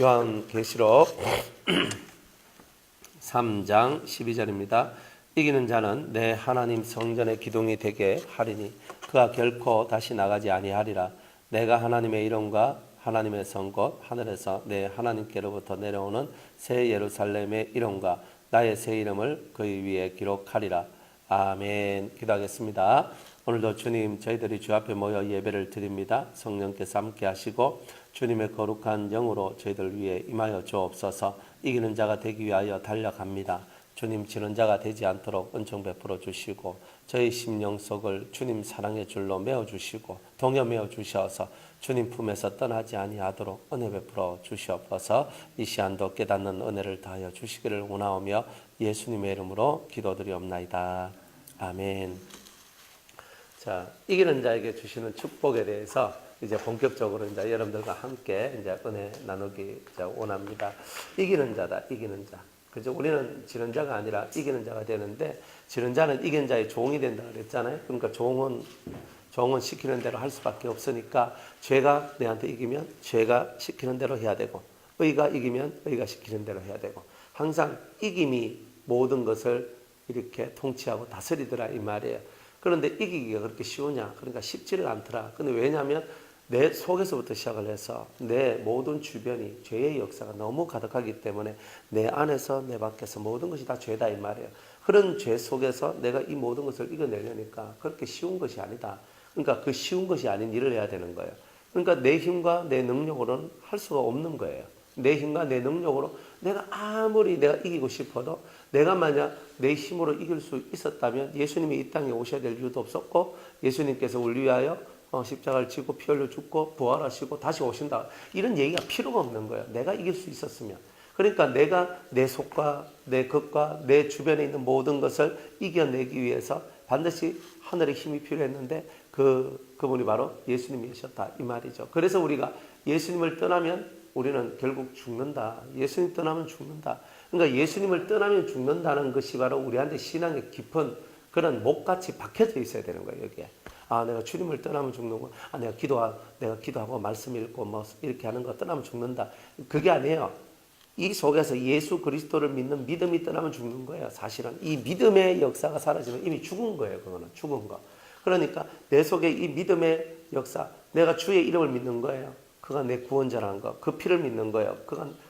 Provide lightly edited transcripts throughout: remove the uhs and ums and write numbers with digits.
요한계시록 3장 12절입니다. 이기는 자는 내 하나님 성전의 기둥이 되게 하리니 그가 결코 다시 나가지 아니하리라. 내가 하나님의 이름과 하나님의 성 곧 하늘에서 내 하나님께로부터 내려오는 새 예루살렘의 이름과 나의 새 이름을 그의 위에 기록하리라. 아멘. 기도하겠습니다. 오늘도 주님, 저희들이 주 앞에 모여 예배를 드립니다. 성령께서 함께 하시고 주님의 거룩한 영으로 저희들 위해 임하여 주옵소서. 이기는 자가 되기 위하여 달려갑니다. 주님, 지는 자가 되지 않도록 은총 베풀어 주시고 저희 심령 속을 주님 사랑의 줄로 메어주시고 동여 메어주셔서 주님 품에서 떠나지 아니하도록 은혜 베풀어 주시옵소서. 이 시간도 깨닫는 은혜를 다하여 주시기를 원하오며 예수님의 이름으로 기도드리옵나이다. 아멘. 자, 이기는 자에게 주시는 축복에 대해서 이제 본격적으로 이제 여러분들과 함께 이제 은혜 나누기 원합니다. 이기는 자다, 이기는 자. 그죠? 우리는 지는 자가 아니라 이기는 자가 되는데, 지는 자는 이기는 자의 종이 된다 그랬잖아요. 그러니까 종은 시키는 대로 할 수밖에 없으니까, 죄가 내한테 이기면 죄가 시키는 대로 해야 되고, 의가 이기면 의가 시키는 대로 해야 되고, 항상 이김이 모든 것을 이렇게 통치하고 다스리더라 이 말이에요. 그런데 이기기가 그렇게 쉬우냐? 그러니까 쉽지를 않더라. 근데 왜냐하면 내 속에서부터 시작을 해서 내 모든 주변이 죄의 역사가 너무 가득하기 때문에 내 안에서 내 밖에서 모든 것이 다 죄다 이 말이에요. 그런 죄 속에서 내가 이 모든 것을 이겨내려니까 그렇게 쉬운 것이 아니다. 그러니까 그 쉬운 것이 아닌 일을 해야 되는 거예요. 그러니까 내 힘과 내 능력으로는 할 수가 없는 거예요. 내 힘과 내 능력으로 내가 아무리 내가 이기고 싶어도 내가 만약 내 힘으로 이길 수 있었다면 예수님이 이 땅에 오셔야 될 이유도 없었고, 예수님께서 우리 위하여 십자가를 지고 피 흘려 죽고 부활하시고 다시 오신다, 이런 얘기가 필요가 없는 거예요. 내가 이길 수 있었으면. 그러니까 내가 내 속과 내 것과 내 주변에 있는 모든 것을 이겨내기 위해서 반드시 하늘의 힘이 필요했는데 그분이 바로 예수님이셨다 이 말이죠. 그래서 우리가 예수님을 떠나면 우리는 결국 죽는다. 예수님 떠나면 죽는다. 그러니까 예수님을 떠나면 죽는다는 것이 바로 우리한테 신앙의 깊은 그런 목같이 박혀져 있어야 되는 거예요. 여기에. 아, 내가 주님을 떠나면 죽는구나. 아, 내가 기도하고 말씀 읽고 뭐 이렇게 하는 거 떠나면 죽는다. 그게 아니에요. 이 속에서 예수 그리스도를 믿는 믿음이 떠나면 죽는 거예요. 사실은 이 믿음의 역사가 사라지면 이미 죽은 거예요. 그거는 죽은 거. 그러니까 내 속에 이 믿음의 역사, 내가 주의 이름을 믿는 거예요. 그가 내 구원자라는 것, 그 피를 믿는 거예요.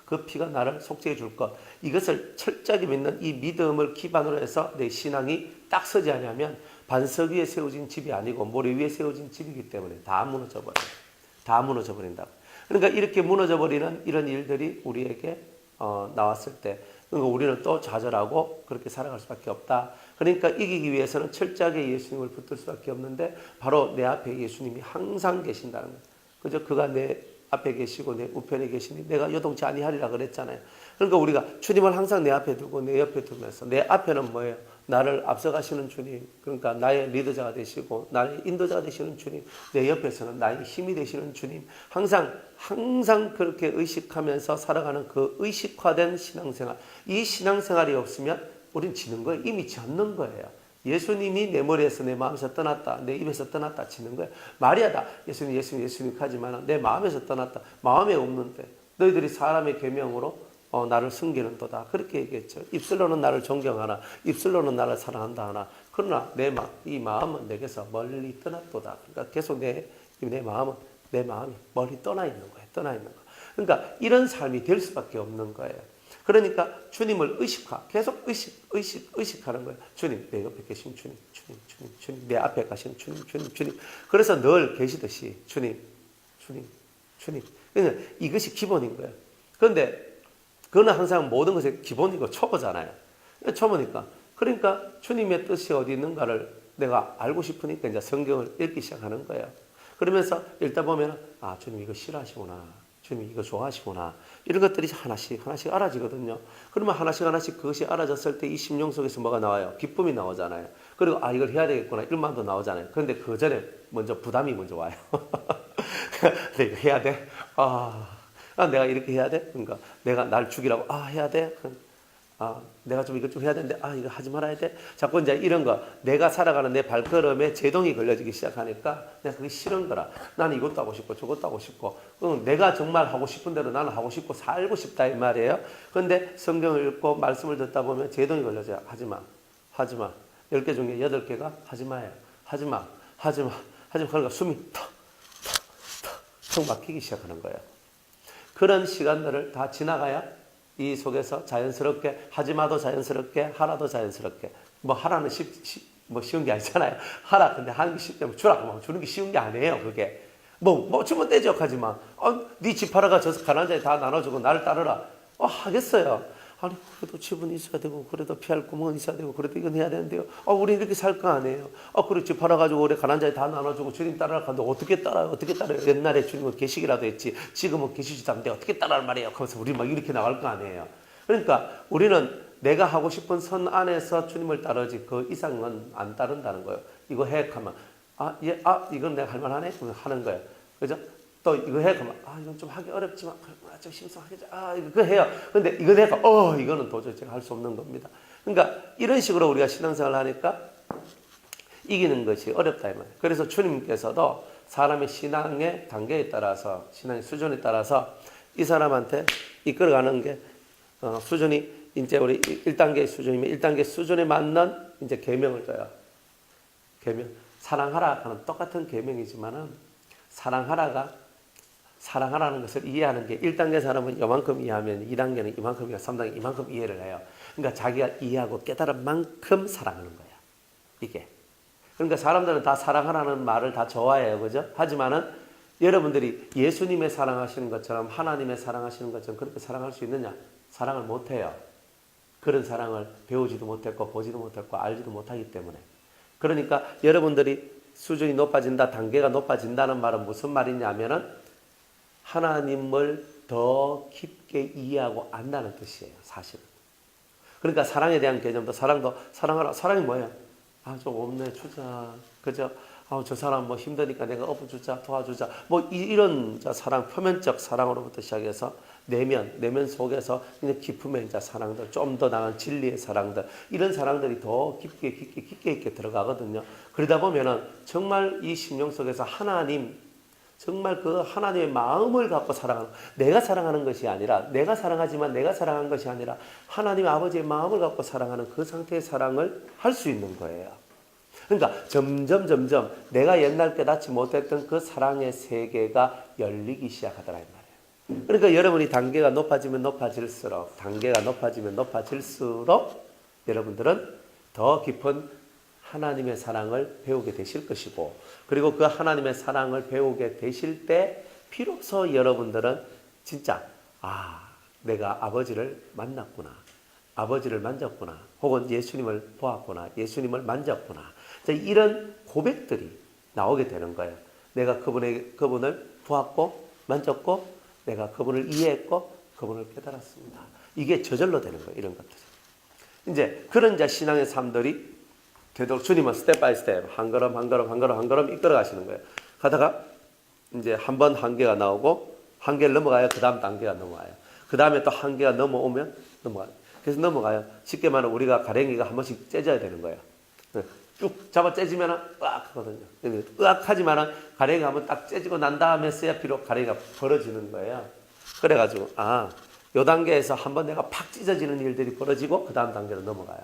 그 피가 나를 속죄해 줄 것. 이것을 철저하게 믿는 이 믿음을 기반으로 해서 내 신앙이 딱 서지 않으면 반석 위에 세워진 집이 아니고 모래 위에 세워진 집이기 때문에 다 무너져 버려요. 다 무너져 버린다. 그러니까 이렇게 무너져 버리는 이런 일들이 우리에게 나왔을 때, 그러니까 우리는 또 좌절하고 그렇게 살아갈 수밖에 없다. 그러니까 이기기 위해서는 철저하게 예수님을 붙들 수밖에 없는데, 바로 내 앞에 예수님이 항상 계신다는 거예요. 그죠? 그가 내 앞에 계시고 내 우편에 계시니 내가 요동치 아니하리라 그랬잖아요. 그러니까 우리가 주님을 항상 내 앞에 두고 내 옆에 두면서, 내 앞에는 뭐예요? 나를 앞서가시는 주님, 그러니까 나의 리더자가 되시고 나의 인도자가 되시는 주님, 내 옆에서는 나의 힘이 되시는 주님, 항상 그렇게 의식하면서 살아가는 그 의식화된 신앙생활, 이 신앙생활이 없으면 우린 지는 거예요. 이미 졌는 거예요. 예수님이 내 머리에서 내 마음에서 떠났다, 내 입에서 떠났다 치는 거예요. 말이야다. 예수님 하지만 내 마음에서 떠났다. 마음에 없는데 너희들이 사람의 계명으로 나를 숨기는 도다. 그렇게 얘기했죠. 입술로는 나를 존경하나 입술로는 나를 사랑한다 하나 그러나 이 마음은 내게서 멀리 떠났도다. 그러니까 계속 내 마음이 멀리 떠나 있는 거예요. 떠나 있는 거. 그러니까 이런 삶이 될 수밖에 없는 거예요. 그러니까 주님을 계속 의식하는 거예요. 주님, 내 옆에 계신 주님, 내 앞에 가신 주님. 그래서 늘 계시듯이 주님. 그러니까 이것이 기본인 거예요. 그런데 그거는 항상 모든 것의 기본이고 초보잖아요. 초보니까. 그러니까 주님의 뜻이 어디 있는가를 내가 알고 싶으니까 이제 성경을 읽기 시작하는 거예요. 그러면서 읽다 보면, 아, 주님 이거 싫어하시구나. 주님 이거 좋아하시구나. 이런 것들이 하나씩 알아지거든요. 그러면 하나씩 그것이 알아졌을 때 이 심령 속에서 뭐가 나와요? 기쁨이 나오잖아요. 그리고 이걸 해야 되겠구나 이런 마음도 나오잖아요. 그런데 그 전에 먼저 부담이 먼저 와요. 내가 해야 돼? 내가 이렇게 해야 돼? 그러니까 내가 날 죽이라고 해야 돼? 내가 좀 이것 좀 해야 되는데, 이거 하지 말아야 돼. 자꾸 이제 이런 거, 내가 살아가는 내 발걸음에 제동이 걸려지기 시작하니까 내가 그게 싫은 거라. 나는 이것도 하고 싶고 저것도 하고 싶고, 내가 정말 하고 싶은 대로 나는 하고 싶고 살고 싶다 이 말이에요. 그런데 성경을 읽고 말씀을 듣다 보면 제동이 걸려져요. 하지 마. 하지 마. 10개 중에 8개가 하지 마요. 하지 마. 하지 마. 하지 마. 그러니까 숨이 턱 막히기 시작하는 거예요. 그런 시간들을 다 지나가야 이 속에서 자연스럽게 하지 마도 자연스럽게 하라도 자연스럽게 뭐 하라는 쉬운 게 아니잖아요. 하라 근데 하는 게 쉽다면 주라 뭐 주는 게 쉬운 게 아니에요. 그게 뭐 주면 떼죠 하지만 네 집 팔아가 저 가난한 자에 다 나눠주고 나를 따르라 하겠어요. 아니 그래도 집은 있어야 되고 그래도 피할 구멍은 있어야 되고 그래도 이건 해야 되는데요. 우리 이렇게 살 거 아니에요. 그리고 집 팔아가지고 올해 가난한 자에 다 나눠주고 주님 따라라 하는데 어떻게 따라요? 어떻게 따라요? 옛날에 주님은 계시기라도 했지 지금은 계시지도 않는데 어떻게 따라란 말이에요? 그러면서 우리 막 이렇게 나갈 거 아니에요. 그러니까 우리는 내가 하고 싶은 선 안에서 주님을 따르지 그 이상은 안 따른다는 거예요. 이거 해 하면 이건 내가 할 만하네? 그러면 하는 거예요. 그죠? 또 이거 해 그러면 이건 좀 하기 어렵지만 좀 심성하겠죠. 이거 해요. 근데 이거 해가 이거는 도저히 제가 할 수 없는 겁니다. 그러니까 이런 식으로 우리가 신앙생활을 하니까 이기는 것이 어렵다 이 말이에요. 그래서 주님께서도 사람의 신앙의 단계에 따라서 신앙의 수준에 따라서 이 사람한테 이끌어가는 게 수준이 이제 우리 1단계 수준이면 1단계 수준에 맞는 이제 계명을 줘요. 계명 사랑하라 하는 똑같은 계명이지만은 사랑하라는 것을 이해하는 게 1단계 사람은 이만큼 이해하면 2단계는 이만큼이고 3단계 이만큼 이해를 해요. 그러니까 자기가 이해하고 깨달은 만큼 사랑하는 거야. 이게. 그러니까 사람들은 다 사랑하라는 말을 다 좋아해요. 그죠? 하지만은 여러분들이 예수님의 사랑하시는 것처럼 하나님의 사랑하시는 것처럼 그렇게 사랑할 수 있느냐? 사랑을 못해요. 그런 사랑을 배우지도 못했고 보지도 못했고 알지도 못하기 때문에. 그러니까 여러분들이 수준이 높아진다, 단계가 높아진다는 말은 무슨 말이냐면은 하나님을 더 깊게 이해하고 안다는 뜻이에요. 사실은. 그러니까 사랑에 대한 개념도 사랑하라. 사랑이 뭐예요? 좀 없네 주자. 그죠? 저 사람 뭐 힘드니까 내가 업어주자 도와주자. 뭐 이런 사랑 표면적 사랑으로부터 시작해서 내면 속에서 깊음의 사랑들, 좀 더 나은 진리의 사랑들, 이런 사랑들이 더 깊게 들어가거든요. 그러다 보면은 정말 이 심령 속에서 정말 그 하나님의 마음을 갖고 사랑하는, 내가 사랑하는 것이 아니라, 내가 사랑하지만 내가 사랑한 것이 아니라 하나님의 아버지의 마음을 갖고 사랑하는 그 상태의 사랑을 할 수 있는 거예요. 그러니까 점점 내가 옛날 깨닫지 못했던 그 사랑의 세계가 열리기 시작하더라 이 말이에요. 그러니까 여러분이 단계가 높아지면 높아질수록 여러분들은 더 깊은 하나님의 사랑을 배우게 되실 것이고, 그리고 그 하나님의 사랑을 배우게 되실 때 비로소 여러분들은 진짜 내가 아버지를 만났구나, 아버지를 만졌구나, 혹은 예수님을 보았구나, 예수님을 만졌구나, 이런 고백들이 나오게 되는 거예요. 내가 그분을 보았고 만졌고 내가 그분을 이해했고 그분을 깨달았습니다. 이게 저절로 되는 거예요. 이런 것들이. 이제 그런 신앙의 삶들이 되도록 주님은 스텝 바이 스텝 한 걸음 이끌어 가시는 거예요. 가다가 이제 한 번 한계가 나오고 한계를 넘어가야 그 다음 단계가 넘어가요. 그 다음에 또 한계가 넘어오면 넘어가요. 그래서 넘어가요. 쉽게 말하면 우리가 가랭이가 한 번씩 째져야 되는 거예요. 쭉 잡아 째지면 으악 하거든요. 으악 하지만 가랭이가 한번 딱 째지고 난 다음에 써야 비록 가랭이가 벌어지는 거예요. 그래가지고 요 단계에서 한번 내가 팍 찢어지는 일들이 벌어지고 그 다음 단계로 넘어가요.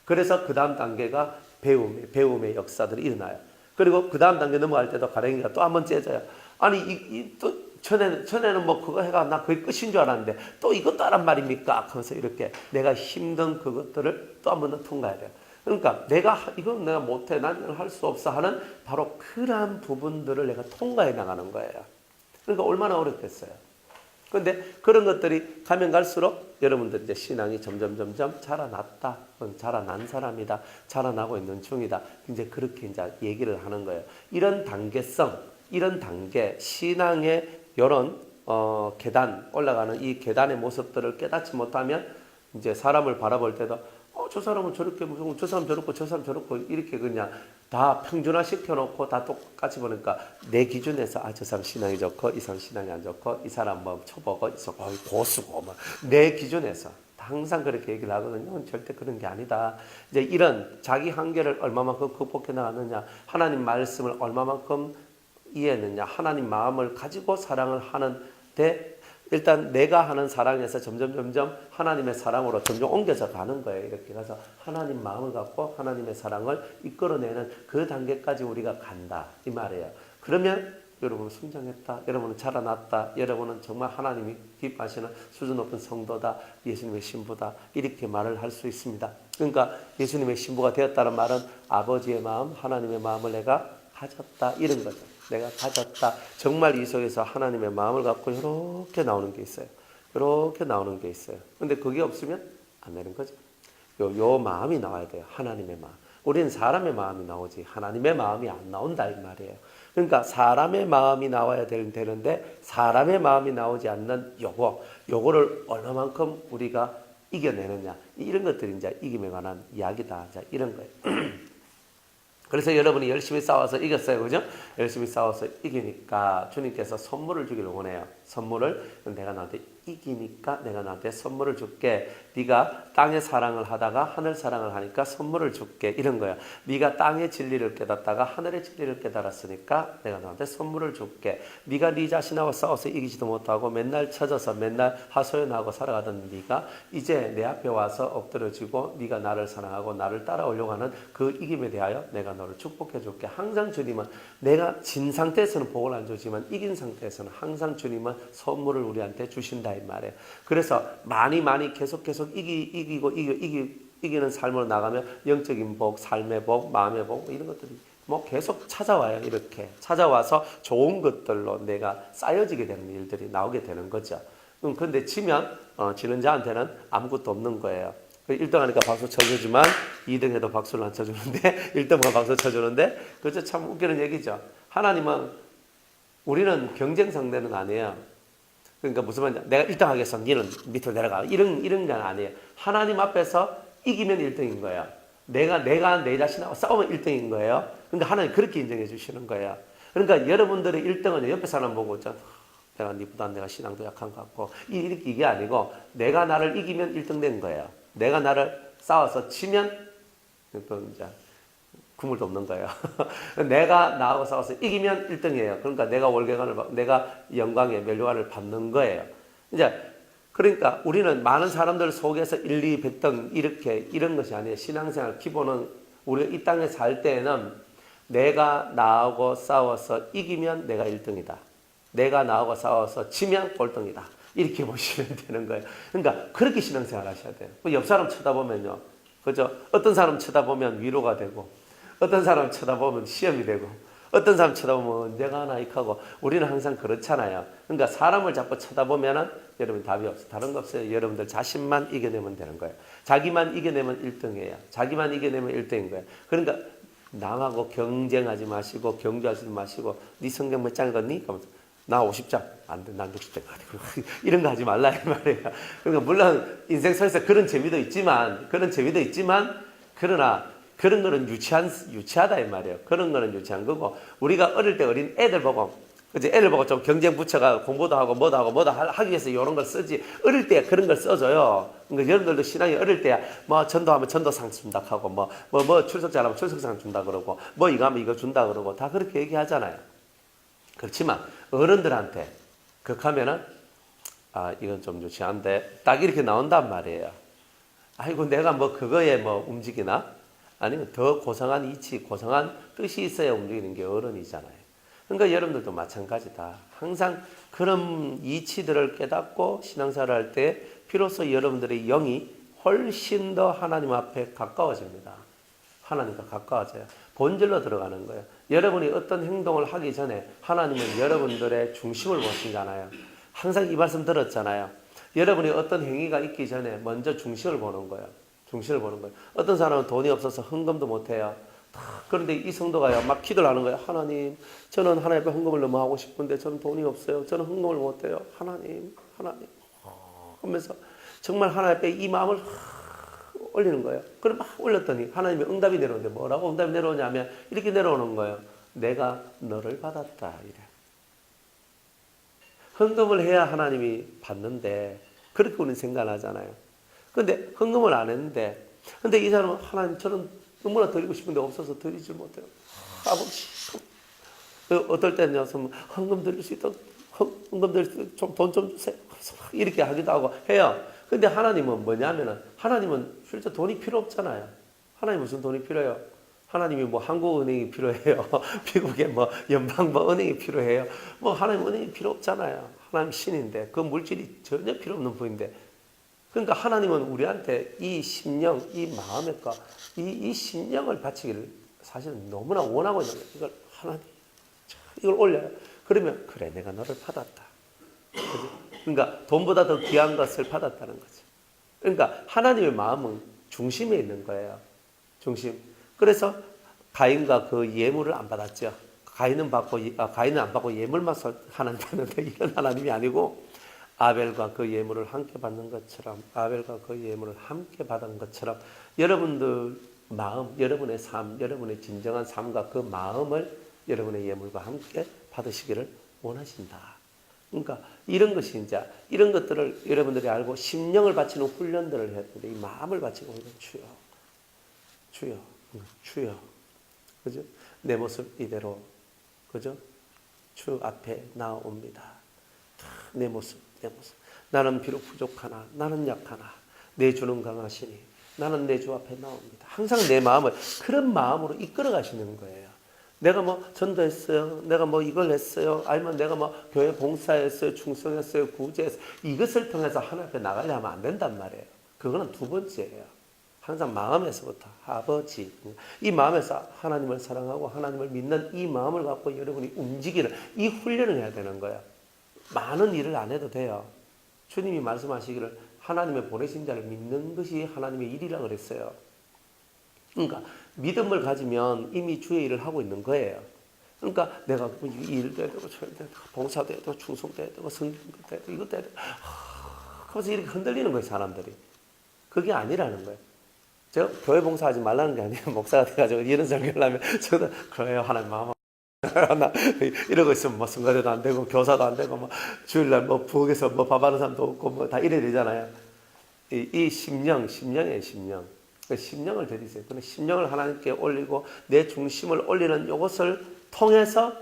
그래서 그 다음 단계가 배움의 역사들이 일어나요. 그리고 그 다음 단계 넘어갈 때도 가랭이가 또 한번 째져요. 아니 또 전에는 뭐 그거 해가 나 그게 끝인 줄 알았는데 또 이것도 하란 말입니까? 하면서 이렇게 내가 힘든 그것들을 또 한 번 더 통과해야 돼요. 그러니까 이건 내가 못해, 난 할 수 없어 하는 바로 그러한 부분들을 내가 통과해 나가는 거예요. 그러니까 얼마나 어렵겠어요. 그런데 그런 것들이 가면 갈수록 여러분들 이제 신앙이 점점 자라났다, 자라난 사람이다, 자라나고 있는 중이다. 이제 그렇게 이제 얘기를 하는 거예요. 이런 단계, 신앙의 이런 계단 올라가는 이 계단의 모습들을 깨닫지 못하면 이제 사람을 바라볼 때도 저 사람은 저렇게 무서워, 저 사람 저렇고 이렇게 그냥 다 평준화 시켜놓고 다 똑같이 보니까 내 기준에서 저 사람 신앙이 좋고 이 사람 신앙이 안 좋고 이 사람 뭐 초보고 고수고 뭐 내 기준에서 다 항상 그렇게 얘기를 하거든요. 절대 그런 게 아니다. 이제 이런 자기 한계를 얼마만큼 극복해 나가느냐, 하나님 말씀을 얼마만큼 이해했느냐, 하나님 마음을 가지고 사랑을 하는데 일단 내가 하는 사랑에서 점점 하나님의 사랑으로 점점 옮겨져 가는 거예요. 이렇게 가서 하나님 마음을 갖고 하나님의 사랑을 이끌어내는 그 단계까지 우리가 간다 이 말이에요. 그러면 여러분은 성장했다, 여러분은 자라났다, 여러분은 정말 하나님이 기뻐하시는 수준 높은 성도다, 예수님의 신부다, 이렇게 말을 할 수 있습니다. 그러니까 예수님의 신부가 되었다는 말은 아버지의 마음, 하나님의 마음을 내가 가졌다 이런 거죠. 내가 가졌다. 정말 이 속에서 하나님의 마음을 갖고 이렇게 나오는 게 있어요. 이렇게 나오는 게 있어요. 근데 그게 없으면 안 되는 거죠. 요 마음이 나와야 돼요. 하나님의 마음. 우리는 사람의 마음이 나오지 하나님의 마음이 안 나온다 이 말이에요. 그러니까 사람의 마음이 나와야 되는데 사람의 마음이 나오지 않는 요거를 얼마만큼 우리가 이겨내느냐, 이런 것들이 이제 이김에 관한 이야기다. 자, 이런 거예요. 그래서 여러분이 열심히 싸워서 이겼어요. 그죠? 열심히 싸워서 이기니까 주님께서 선물을 주기를 원해요. 선물을 내가 너한테 이기니까 내가 너한테 선물을 줄게. 네가 땅의 사랑을 하다가 하늘 사랑을 하니까 선물을 줄게. 이런 거야. 네가 땅의 진리를 깨닫다가 하늘의 진리를 깨달았으니까 내가 너한테 선물을 줄게. 네가 네 자신하고 싸워서 이기지도 못하고 맨날 쳐져서 맨날 하소연하고 살아가던 네가 이제 내 앞에 와서 엎드려지고 네가 나를 사랑하고 나를 따라오려고 하는 그 이김에 대하여 내가 너를 축복해 줄게. 항상 주님은 내가 진 상태에서는 복을 안 주지만 이긴 상태에서는 항상 주님은 선물을 우리한테 주신다 이 말이에요. 그래서 많이 계속 이기는 삶으로 나가면 영적인 복, 삶의 복, 마음의 복 이런 것들이 뭐 계속 찾아와요. 이렇게 찾아와서 좋은 것들로 내가 쌓여지게 되는 일들이 나오게 되는 거죠. 그런데 지면 지는 자한테는 아무것도 없는 거예요. 1등 하니까 박수 쳐주지만 2등 해도 박수를 안 쳐주는데 1등만 박수 쳐주는데 그것도 참 웃기는 얘기죠. 하나님은 우리는 경쟁 상대는 아니에요. 그러니까 무슨 말이냐, 내가 1등 하겠어, 너는 밑으로 내려가, 이런 게 아니에요. 하나님 앞에서 이기면 1등인 거예요. 내가 내 자신하고 싸우면 1등인 거예요. 그러니까 하나님 그렇게 인정해 주시는 거예요. 그러니까 여러분들의 1등은 옆에 사람 보고 있잖아. 내가 니보다 내가 신앙도 약한 것 같고 이게 아니고 내가 나를 이기면 1등 된 거예요. 내가 나를 싸워서 치면 또 이제 그물도 없는 거예요. 내가 나하고 싸워서 이기면 1등이에요. 그러니까 내가 내가 영광의 멸류관을 받는 거예요. 이제 그러니까 우리는 많은 사람들 속에서 1, 2, 100등 이런 것이 아니에요. 신앙생활 기본은 우리가 이 땅에 살 때에는 내가 나하고 싸워서 이기면 내가 1등이다. 내가 나하고 싸워서 지면 꼴등이다. 이렇게 보시면 되는 거예요. 그러니까 그렇게 신앙생활 하셔야 돼요. 옆 사람 쳐다보면요. 그죠? 어떤 사람 쳐다보면 위로가 되고 어떤 사람 쳐다보면 시험이 되고 어떤 사람 쳐다보면 언제가 하나 하고 우리는 항상 그렇잖아요. 그러니까 사람을 자꾸 쳐다보면은 여러분 답이 없어요. 다른 거 없어요. 여러분들 자신만 이겨내면 되는 거예요. 자기만 이겨내면 1등이에요. 자기만 이겨내면 1등인 거예요. 그러니까 남하고 경쟁하지 마시고 경주하지 마시고 네 성경 몇 장 읽었니? 나 50장. 안 돼. 난 60장. 이런 거 하지 말라 이 말이에요. 그러니까 물론 인생 속에서 그런 재미도 있지만 그러나 그런 거는 유치하다 이 말이에요. 그런 거는 유치한 거고 우리가 어릴 때 어린 애들 보고 그치? 애들 보고 좀 경쟁 붙여가 공부도 하고 뭐도 하기 위해서 이런 걸 쓰지. 어릴 때 그런 걸 써줘요. 그러니까 여러분들도 신앙이 어릴 때 뭐 전도하면 전도상 준다 하고 뭐 출석 잘하면 출석상 준다 그러고 뭐 이거 하면 이거 준다 그러고 다 그렇게 얘기하잖아요. 그렇지만 어른들한테 극하면은 이건 좀 유치한데 딱 이렇게 나온단 말이에요. 아이고 내가 뭐 그거에 뭐 움직이나? 아니면 더 고상한 이치, 고상한 뜻이 있어야 움직이는 게 어른이잖아요. 그러니까 여러분들도 마찬가지다. 항상 그런 이치들을 깨닫고 신앙생활을 할 때 비로소 여러분들의 영이 훨씬 더 하나님 앞에 가까워집니다. 하나님과 가까워져요. 본질로 들어가는 거예요. 여러분이 어떤 행동을 하기 전에 하나님은 여러분들의 중심을 보시잖아요. 항상 이 말씀 들었잖아요. 여러분이 어떤 행위가 있기 전에 먼저 중심을 보는 거예요. 중심을 보는 거예요. 어떤 사람은 돈이 없어서 헌금도 못해요. 그런데 이 성도가요, 막 기도를 하는 거예요. 하나님, 저는 하나님 앞에 헌금을 너무 하고 싶은데 저는 돈이 없어요. 저는 헌금을 못해요. 하나님. 하면서 정말 하나님 앞에 이 마음을 올리는 거예요. 그럼 막 올렸더니 하나님의 응답이 내려오는데 뭐라고 응답이 내려오냐면 이렇게 내려오는 거예요. 내가 너를 받았다. 이래. 헌금을 해야 하나님이 받는데 그렇게 우리는 생각하잖아요. 근데 헌금을 안 했는데, 근데 이 사람은 하나님 저는 너무나 드리고 싶은데 없어서 드리질 못해요. 아버지. 어떨 때는 헌금 드릴 수 있도록 헌금 드릴 수 있도록 좀 돈 좀 주세요. 이렇게 하기도 하고 해요. 근데 하나님은 뭐냐면은 하나님은 실제 돈이 필요 없잖아요. 하나님 무슨 돈이 필요해요? 하나님이 뭐 한국은행이 필요해요. 미국의 뭐 연방뭐 은행이 필요해요. 뭐 하나님 은행이 필요 없잖아요. 하나님 신인데 그 물질이 전혀 필요 없는 분인데 그러니까 하나님은 우리한테 이 심령, 이 마음의 것, 이 심령을 바치기를 사실은 너무나 원하고 있는 거예요. 이걸 하나님, 이걸 올려요. 그러면 그래 내가 너를 받았다. 그죠? 그러니까 돈보다 더 귀한 것을 받았다는 거죠. 그러니까 하나님의 마음은 중심에 있는 거예요. 중심. 그래서 가인과 그 예물을 안 받았죠. 가인은 안 받고 예물만 하나님 받는데 이런 하나님이 아니고 아벨과 그 예물을 함께 받는 것처럼 아벨과 그 예물을 함께 받은 것처럼 여러분들 마음, 여러분의 삶, 여러분의 진정한 삶과 그 마음을 여러분의 예물과 함께 받으시기를 원하신다. 그러니까 이런 것이 이제 이런 것들을 여러분들이 알고 심령을 바치는 훈련들을 해야 되는데 이 마음을 바치고 있는 주여, 주여, 주여, 그죠? 내 모습 이대로, 그죠? 주 앞에 나옵니다. 내 모습, 내 모습. 나는 비록 부족하나, 나는 약하나, 내 주는 강하시니, 나는 내 주 앞에 나옵니다. 항상 내 마음을 그런 마음으로 이끌어 가시는 거예요. 내가 뭐 전도했어요. 내가 뭐 이걸 했어요. 아니면 내가 뭐 교회 봉사했어요. 충성했어요. 구제했어요. 이것을 통해서 하나님 앞에 나가려면 안 된단 말이에요. 그거는 두 번째예요. 항상 마음에서부터 아버지 이 마음에서 하나님을 사랑하고 하나님을 믿는 이 마음을 갖고 여러분이 움직이는 이 훈련을 해야 되는 거예요. 많은 일을 안 해도 돼요. 주님이 말씀하시기를 하나님의 보내신 자를 믿는 것이 하나님의 일이라 그랬어요. 그러니까 믿음을 가지면 이미 주의 일을 하고 있는 거예요. 그러니까 내가 이 일도 해야 되고 저일도 해야 되고 봉사도 해야 되고 충성도 해야 되고 성경도 해야 되고 이것도 해야 되고 그래서 이렇게 흔들리는 거예요. 사람들이. 그게 아니라는 거예요. 제가 교회 봉사하지 말라는 게 아니에요. 목사가 돼가지고 이런 설교를 하면 저도 그래요. 하나님 마음 이러고 있으면 뭐 성가대도 안 되고 교사도 안 되고 뭐 주일날 뭐 부엌에서 뭐 밥하는 사람도 없고 뭐 다 이래야 되잖아요. 이 심령이에요. 심령. 그 심령을 드리세요. 그런 심령을 하나님께 올리고 내 중심을 올리는 이것을 통해서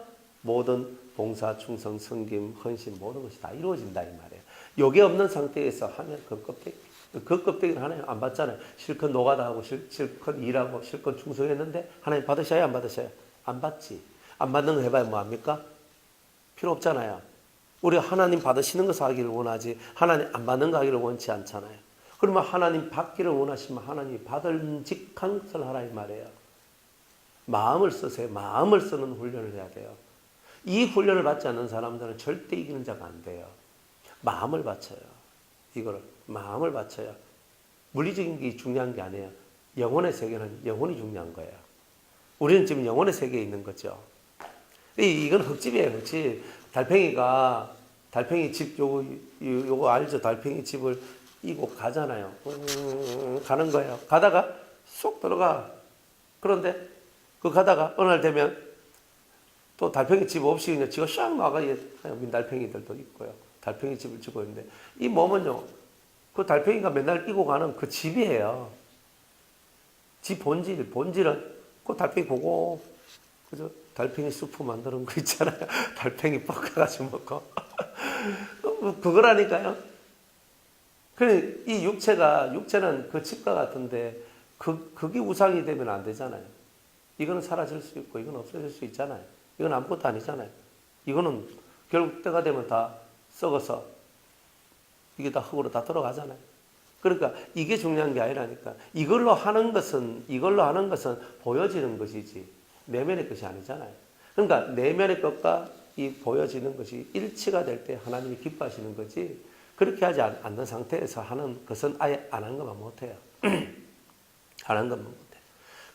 모든 봉사, 충성, 섬김, 헌신 모든 것이 다 이루어진다 이 말이에요. 요게 없는 상태에서 하면 그 껍데기는 하나님 안 받잖아요. 실컷 노가다 하고 실컷 일하고 실컷 충성했는데 하나님 받으셔야 안 받으셔요? 안 받지. 안 받는 거 해봐야 뭐합니까? 필요 없잖아요. 우리가 하나님 받으시는 것을 하기를 원하지 하나님 안 받는 거 하기를 원치 않잖아요. 그러면 하나님 받기를 원하시면 하나님이 받을직한 것을 하라 이 말이에요. 마음을 쓰세요. 마음을 쓰는 훈련을 해야 돼요. 이 훈련을 받지 않는 사람들은 절대 이기는 자가 안 돼요. 마음을 바쳐요. 이거를 마음을 바쳐요. 물리적인 게 중요한 게 아니에요. 영혼의 세계는 영혼이 중요한 거예요. 우리는 지금 영혼의 세계에 있는 거죠. 이건 흙집이에요. 흙집. 달팽이 집 요거 알죠? 달팽이 집을 이고 가잖아요. 가는 거예요. 가다가 쏙 들어가. 그런데 그 가다가 어느 날 되면 또 달팽이 집 없이 그냥 지가 샥 나가 민달팽이들도 있고요. 달팽이 집을 지고 있는데 이 몸은요. 그 달팽이가 맨날 이고 가는 그 집이에요. 집 본질은 그 달팽이 보고 그죠? 달팽이 수프 만드는 거 있잖아요. 달팽이 볶아가지고 먹고 그거라니까요. 그래 이 육체는 그 집과 같은데 그게 우상이 되면 안 되잖아요. 이거는 사라질 수 있고 이건 없어질 수 있잖아요. 이건 아무것도 아니잖아요. 이거는 결국 때가 되면 다 썩어서 이게 다 흙으로 다 들어가잖아요. 그러니까 이게 중요한 게 아니라니까. 이걸로 하는 것은 보여지는 것이지 내면의 것이 아니잖아요. 그러니까 내면의 것과 이 보여지는 것이 일치가 될 때 하나님이 기뻐하시는 거지. 그렇게 하지 않는 상태에서 하는 것은 아예 안 하는 것만 못해요. 안 하는 것만 못해요.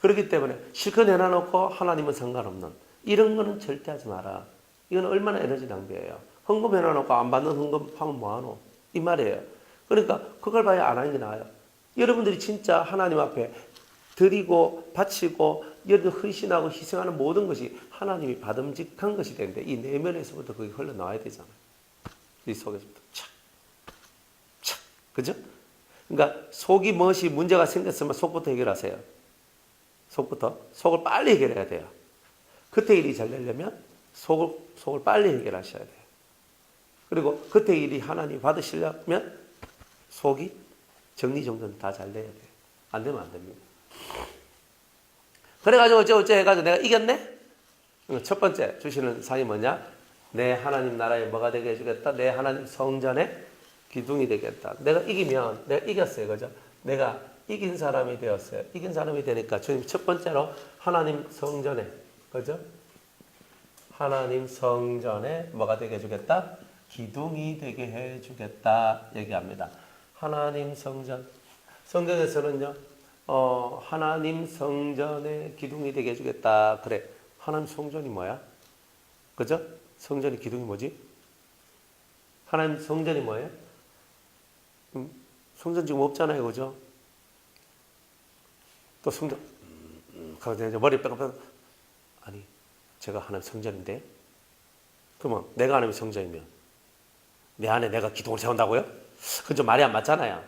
그렇기 때문에 실컷 내놔놓고 하나님은 상관없는 이런 거는 절대 하지 마라. 이건 얼마나 에너지 낭비예요. 헌금 해놔놓고 안 받는 헌금 하면 뭐하노? 이 말이에요. 그러니까 그걸 봐야 안 하는 게 나아요. 여러분들이 진짜 하나님 앞에 드리고 바치고 여러분 헌신하고 희생하는 모든 것이 하나님이 받음직한 것이 되는데 이 내면에서부터 그게 흘러나와야 되잖아요. 이 속에서부터 착, 그죠? 그러니까 속이 무엇이 문제가 생겼으면 속부터 해결하세요. 속을 빨리 해결해야 돼요. 그때 일이 잘 되려면 속을 빨리 해결하셔야 돼요. 그리고 그때 일이 하나님 받으시려면 속이 정리정돈 다 잘 돼야 돼요. 안 되면 안 됩니다. 그래가지고 어째 해가지고 내가 이겼네? 첫 번째 주시는 상이 뭐냐? 내 하나님 나라에 뭐가 되게 해주겠다? 내 하나님 성전에 기둥이 되겠다. 내가 이기면 내가 이겼어요. 그죠? 내가 이긴 사람이 되었어요. 이긴 사람이 되니까 주님 첫 번째로 하나님 성전에, 그죠? 하나님 성전에 뭐가 되게 해주겠다? 기둥이 되게 해주겠다 얘기합니다. 하나님 성전. 성경에서는요, 하나님 성전에 기둥이 되게 해주겠다. 그래. 하나님 성전이 뭐야? 그죠? 성전의 기둥이 뭐지? 하나님 성전이 뭐예요? 성전 지금 없잖아요. 그죠? 또 성전, 머리 빼고, 아니, 제가 하나님 성전인데? 그러면 내가 하나님 성전이면 내 안에 내가 기둥을 세운다고요? 그건 좀 말이 안 맞잖아요.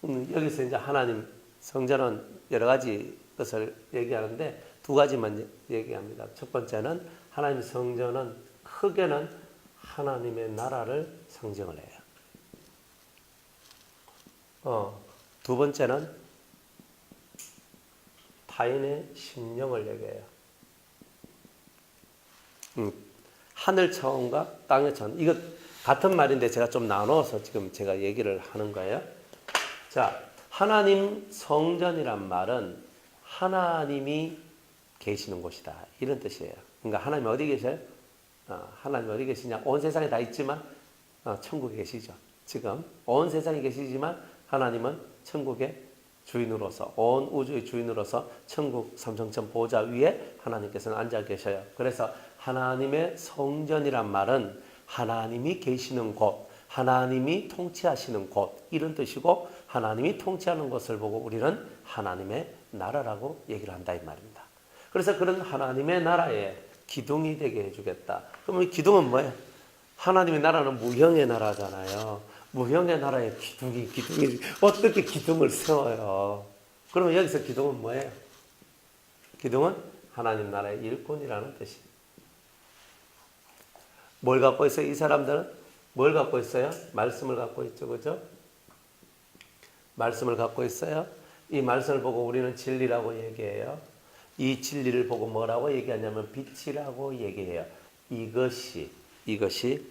여기서 이제 하나님 성전은 여러 가지 것을 얘기하는데 두 가지만 얘기합니다. 첫 번째는 하나님 성전은 크게는 하나님의 나라를 상징을 해요. 두 번째는 타인의 심령을 얘기해요. 하늘 차원과 땅의 차원. 이거 같은 말인데 제가 좀 나눠서 지금 제가 얘기를 하는 거예요. 자, 하나님 성전이란 말은 하나님이 계시는 곳이다. 이런 뜻이에요. 그러니까 하나님 어디 계셔요? 하나님 어디 계시냐? 온 세상에 다 있지만 천국에 계시죠. 지금 온 세상에 계시지만 하나님은 천국의 주인으로서, 온 우주의 주인으로서 천국 삼성천 보좌 위에 하나님께서는 앉아 계셔요. 그래서 하나님의 성전이란 말은 하나님이 계시는 곳, 하나님이 통치하시는 곳, 이런 뜻이고, 하나님이 통치하는 것을 보고 우리는 하나님의 나라라고 얘기를 한다 이 말입니다. 그래서 그런 하나님의 나라에 기둥이 되게 해주겠다. 그럼 이 기둥은 뭐예요? 하나님의 나라는 무형의 나라잖아요. 무형의 나라에 기둥이 어떻게 기둥을 세워요? 그러면 여기서 기둥은 뭐예요? 기둥은 하나님 나라의 일꾼이라는 뜻이에요. 뭘 갖고 있어요? 이 사람들은 뭘 갖고 있어요? 말씀을 갖고 있죠. 그죠? 말씀을 갖고 있어요. 이 말씀을 보고 우리는 진리라고 얘기해요. 이 진리를 보고 뭐라고 얘기하냐면 빛이라고 얘기해요. 이것이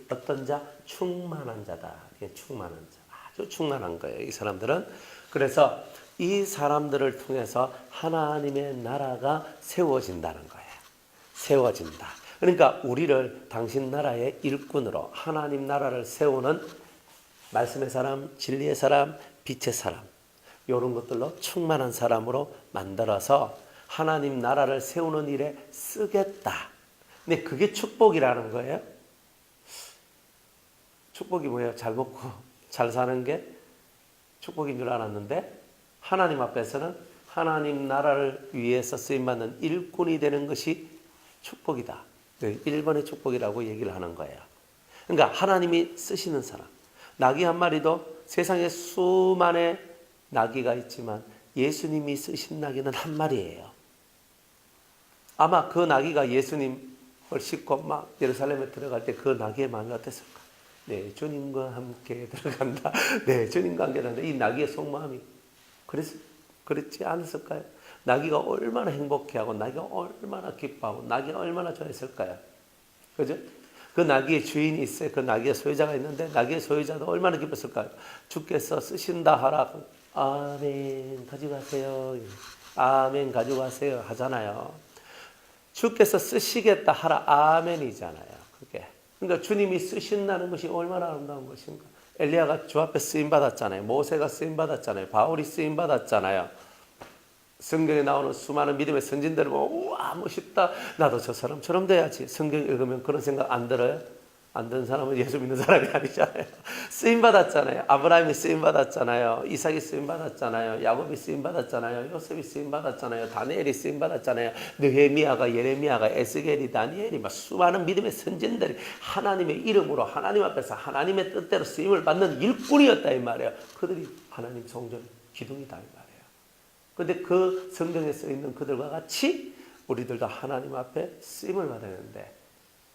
어떤 자? 충만한 자다. 충만한 자. 아주 충만한 거예요. 이 사람들은. 그래서 이 사람들을 통해서 하나님의 나라가 세워진다는 거예요. 세워진다. 그러니까 우리를 당신 나라의 일꾼으로 하나님 나라를 세우는 말씀의 사람, 진리의 사람, 빛의 사람, 이런 것들로 충만한 사람으로 만들어서 하나님 나라를 세우는 일에 쓰겠다. 근데 그게 축복이라는 거예요. 축복이 뭐예요? 잘 먹고 잘 사는 게 축복인 줄 알았는데 하나님 앞에서는 하나님 나라를 위해서 쓰임받는 일꾼이 되는 것이 축복이다. 1번의 축복이라고 얘기를 하는 거예요. 그러니까 하나님이 쓰시는 사람. 나귀 한 마리도 세상에 수만의 나귀가 있지만 예수님이 쓰신 나귀는 한 마리예요. 아마 그 나귀가 예수님을 싣고 막 예루살렘에 들어갈 때 그 나귀의 마음이 어땠을까? 네, 주님과 함께 들어간다. 네, 주님과 함께 들어간다. 이 나귀의 속마음이 그랬지 않았을까요? 나귀가 얼마나 행복해하고 나귀가 얼마나 기뻐하고 나귀가 얼마나 좋아했을까요? 그죠? 그 나귀의 주인이 있어요. 그 나귀의 소유자가 있는데 나귀의 소유자도 얼마나 기뻤을까요? 주께서 쓰신다 하라. 아멘 가져가세요. 아멘 가져가세요 하잖아요. 주께서 쓰시겠다 하라. 아멘이잖아요. 그게. 그러니까 주님이 쓰신다는 것이 얼마나 아름다운 것인가. 엘리야가 주 앞에 쓰임받았잖아요. 모세가 쓰임받았잖아요. 바울이 쓰임받았잖아요. 성경에 나오는 수많은 믿음의 선진들을 보면 우와 멋있다. 나도 저 사람처럼 돼야지. 성경 읽으면 그런 생각 안 들어요? 안 된 사람은 예수 믿는 사람이 아니잖아요. 쓰임 받았잖아요. 아브라함이 쓰임 받았잖아요. 이삭이 쓰임 받았잖아요. 야곱이 쓰임 받았잖아요. 요셉이 쓰임 받았잖아요. 다니엘이 쓰임 받았잖아요. 느헤미야가, 예레미야가, 에스겔이, 다니엘이 막 수많은 믿음의 선진들이 하나님의 이름으로 하나님 앞에서 하나님의 뜻대로 쓰임을 받는 일꾼이었다 이 말이에요. 그들이 하나님 성전 기둥이다 이 말이에요. 그런데 그 성경에 써 있는 그들과 같이 우리들도 하나님 앞에 쓰임을 받아야 되는데,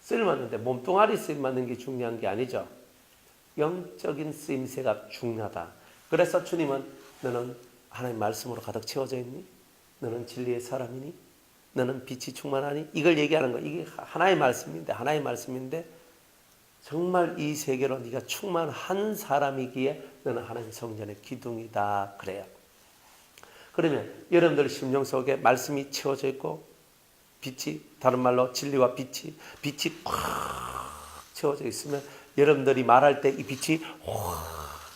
쓰임 받는데 몸뚱아리 쓰임 받는 게 중요한 게 아니죠. 영적인 쓰임새가 중요하다. 그래서 주님은 너는 하나님 말씀으로 가득 채워져 있니? 너는 진리의 사람이니? 너는 빛이 충만하니? 이걸 얘기하는 거. 이게 하나의 말씀인데 정말 이 세계로 네가 충만한 사람이기에 너는 하나님 성전의 기둥이다. 그래요. 그러면 여러분들 심령 속에 말씀이 채워져 있고 빛이, 다른 말로 진리와 빛이 꽉 채워져 있으면 여러분들이 말할 때 이 빛이 확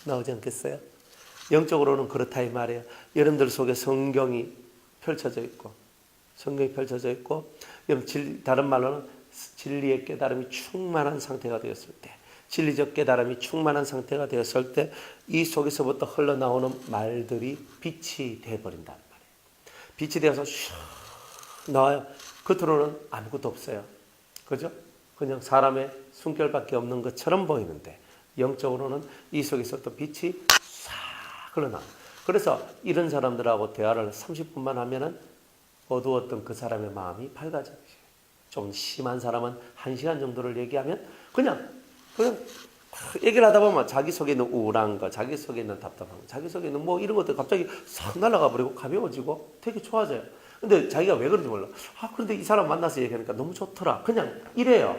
나오지 않겠어요? 영적으로는 그렇다 이 말이에요. 여러분들 속에 성경이 펼쳐져 있고 다른 말로는 진리의 깨달음이 충만한 상태가 되었을 때, 진리적 깨달음이 충만한 상태가 되었을 때 이 속에서부터 흘러나오는 말들이 빛이 되어버린다는 말이에요. 빛이 되어서 슉 나와요. 겉으로는 아무것도 없어요. 그죠? 그냥 사람의 숨결밖에 없는 것처럼 보이는데 영적으로는 이 속에서 또 빛이 싹 흘러나와요. 그래서 이런 사람들하고 대화를 30분만 하면은 어두웠던 그 사람의 마음이 밝아져요. 좀 심한 사람은 1시간 정도를 얘기하면 그냥 얘기를 하다 보면 자기 속에 있는 우울한 거, 자기 속에 있는 답답한 거, 자기 속에 있는 뭐 이런 것들 갑자기 싹 날아가 버리고 가벼워지고 되게 좋아져요. 근데 자기가 왜 그런지 몰라. 그런데 이 사람 만나서 얘기하니까 너무 좋더라. 그냥 이래요.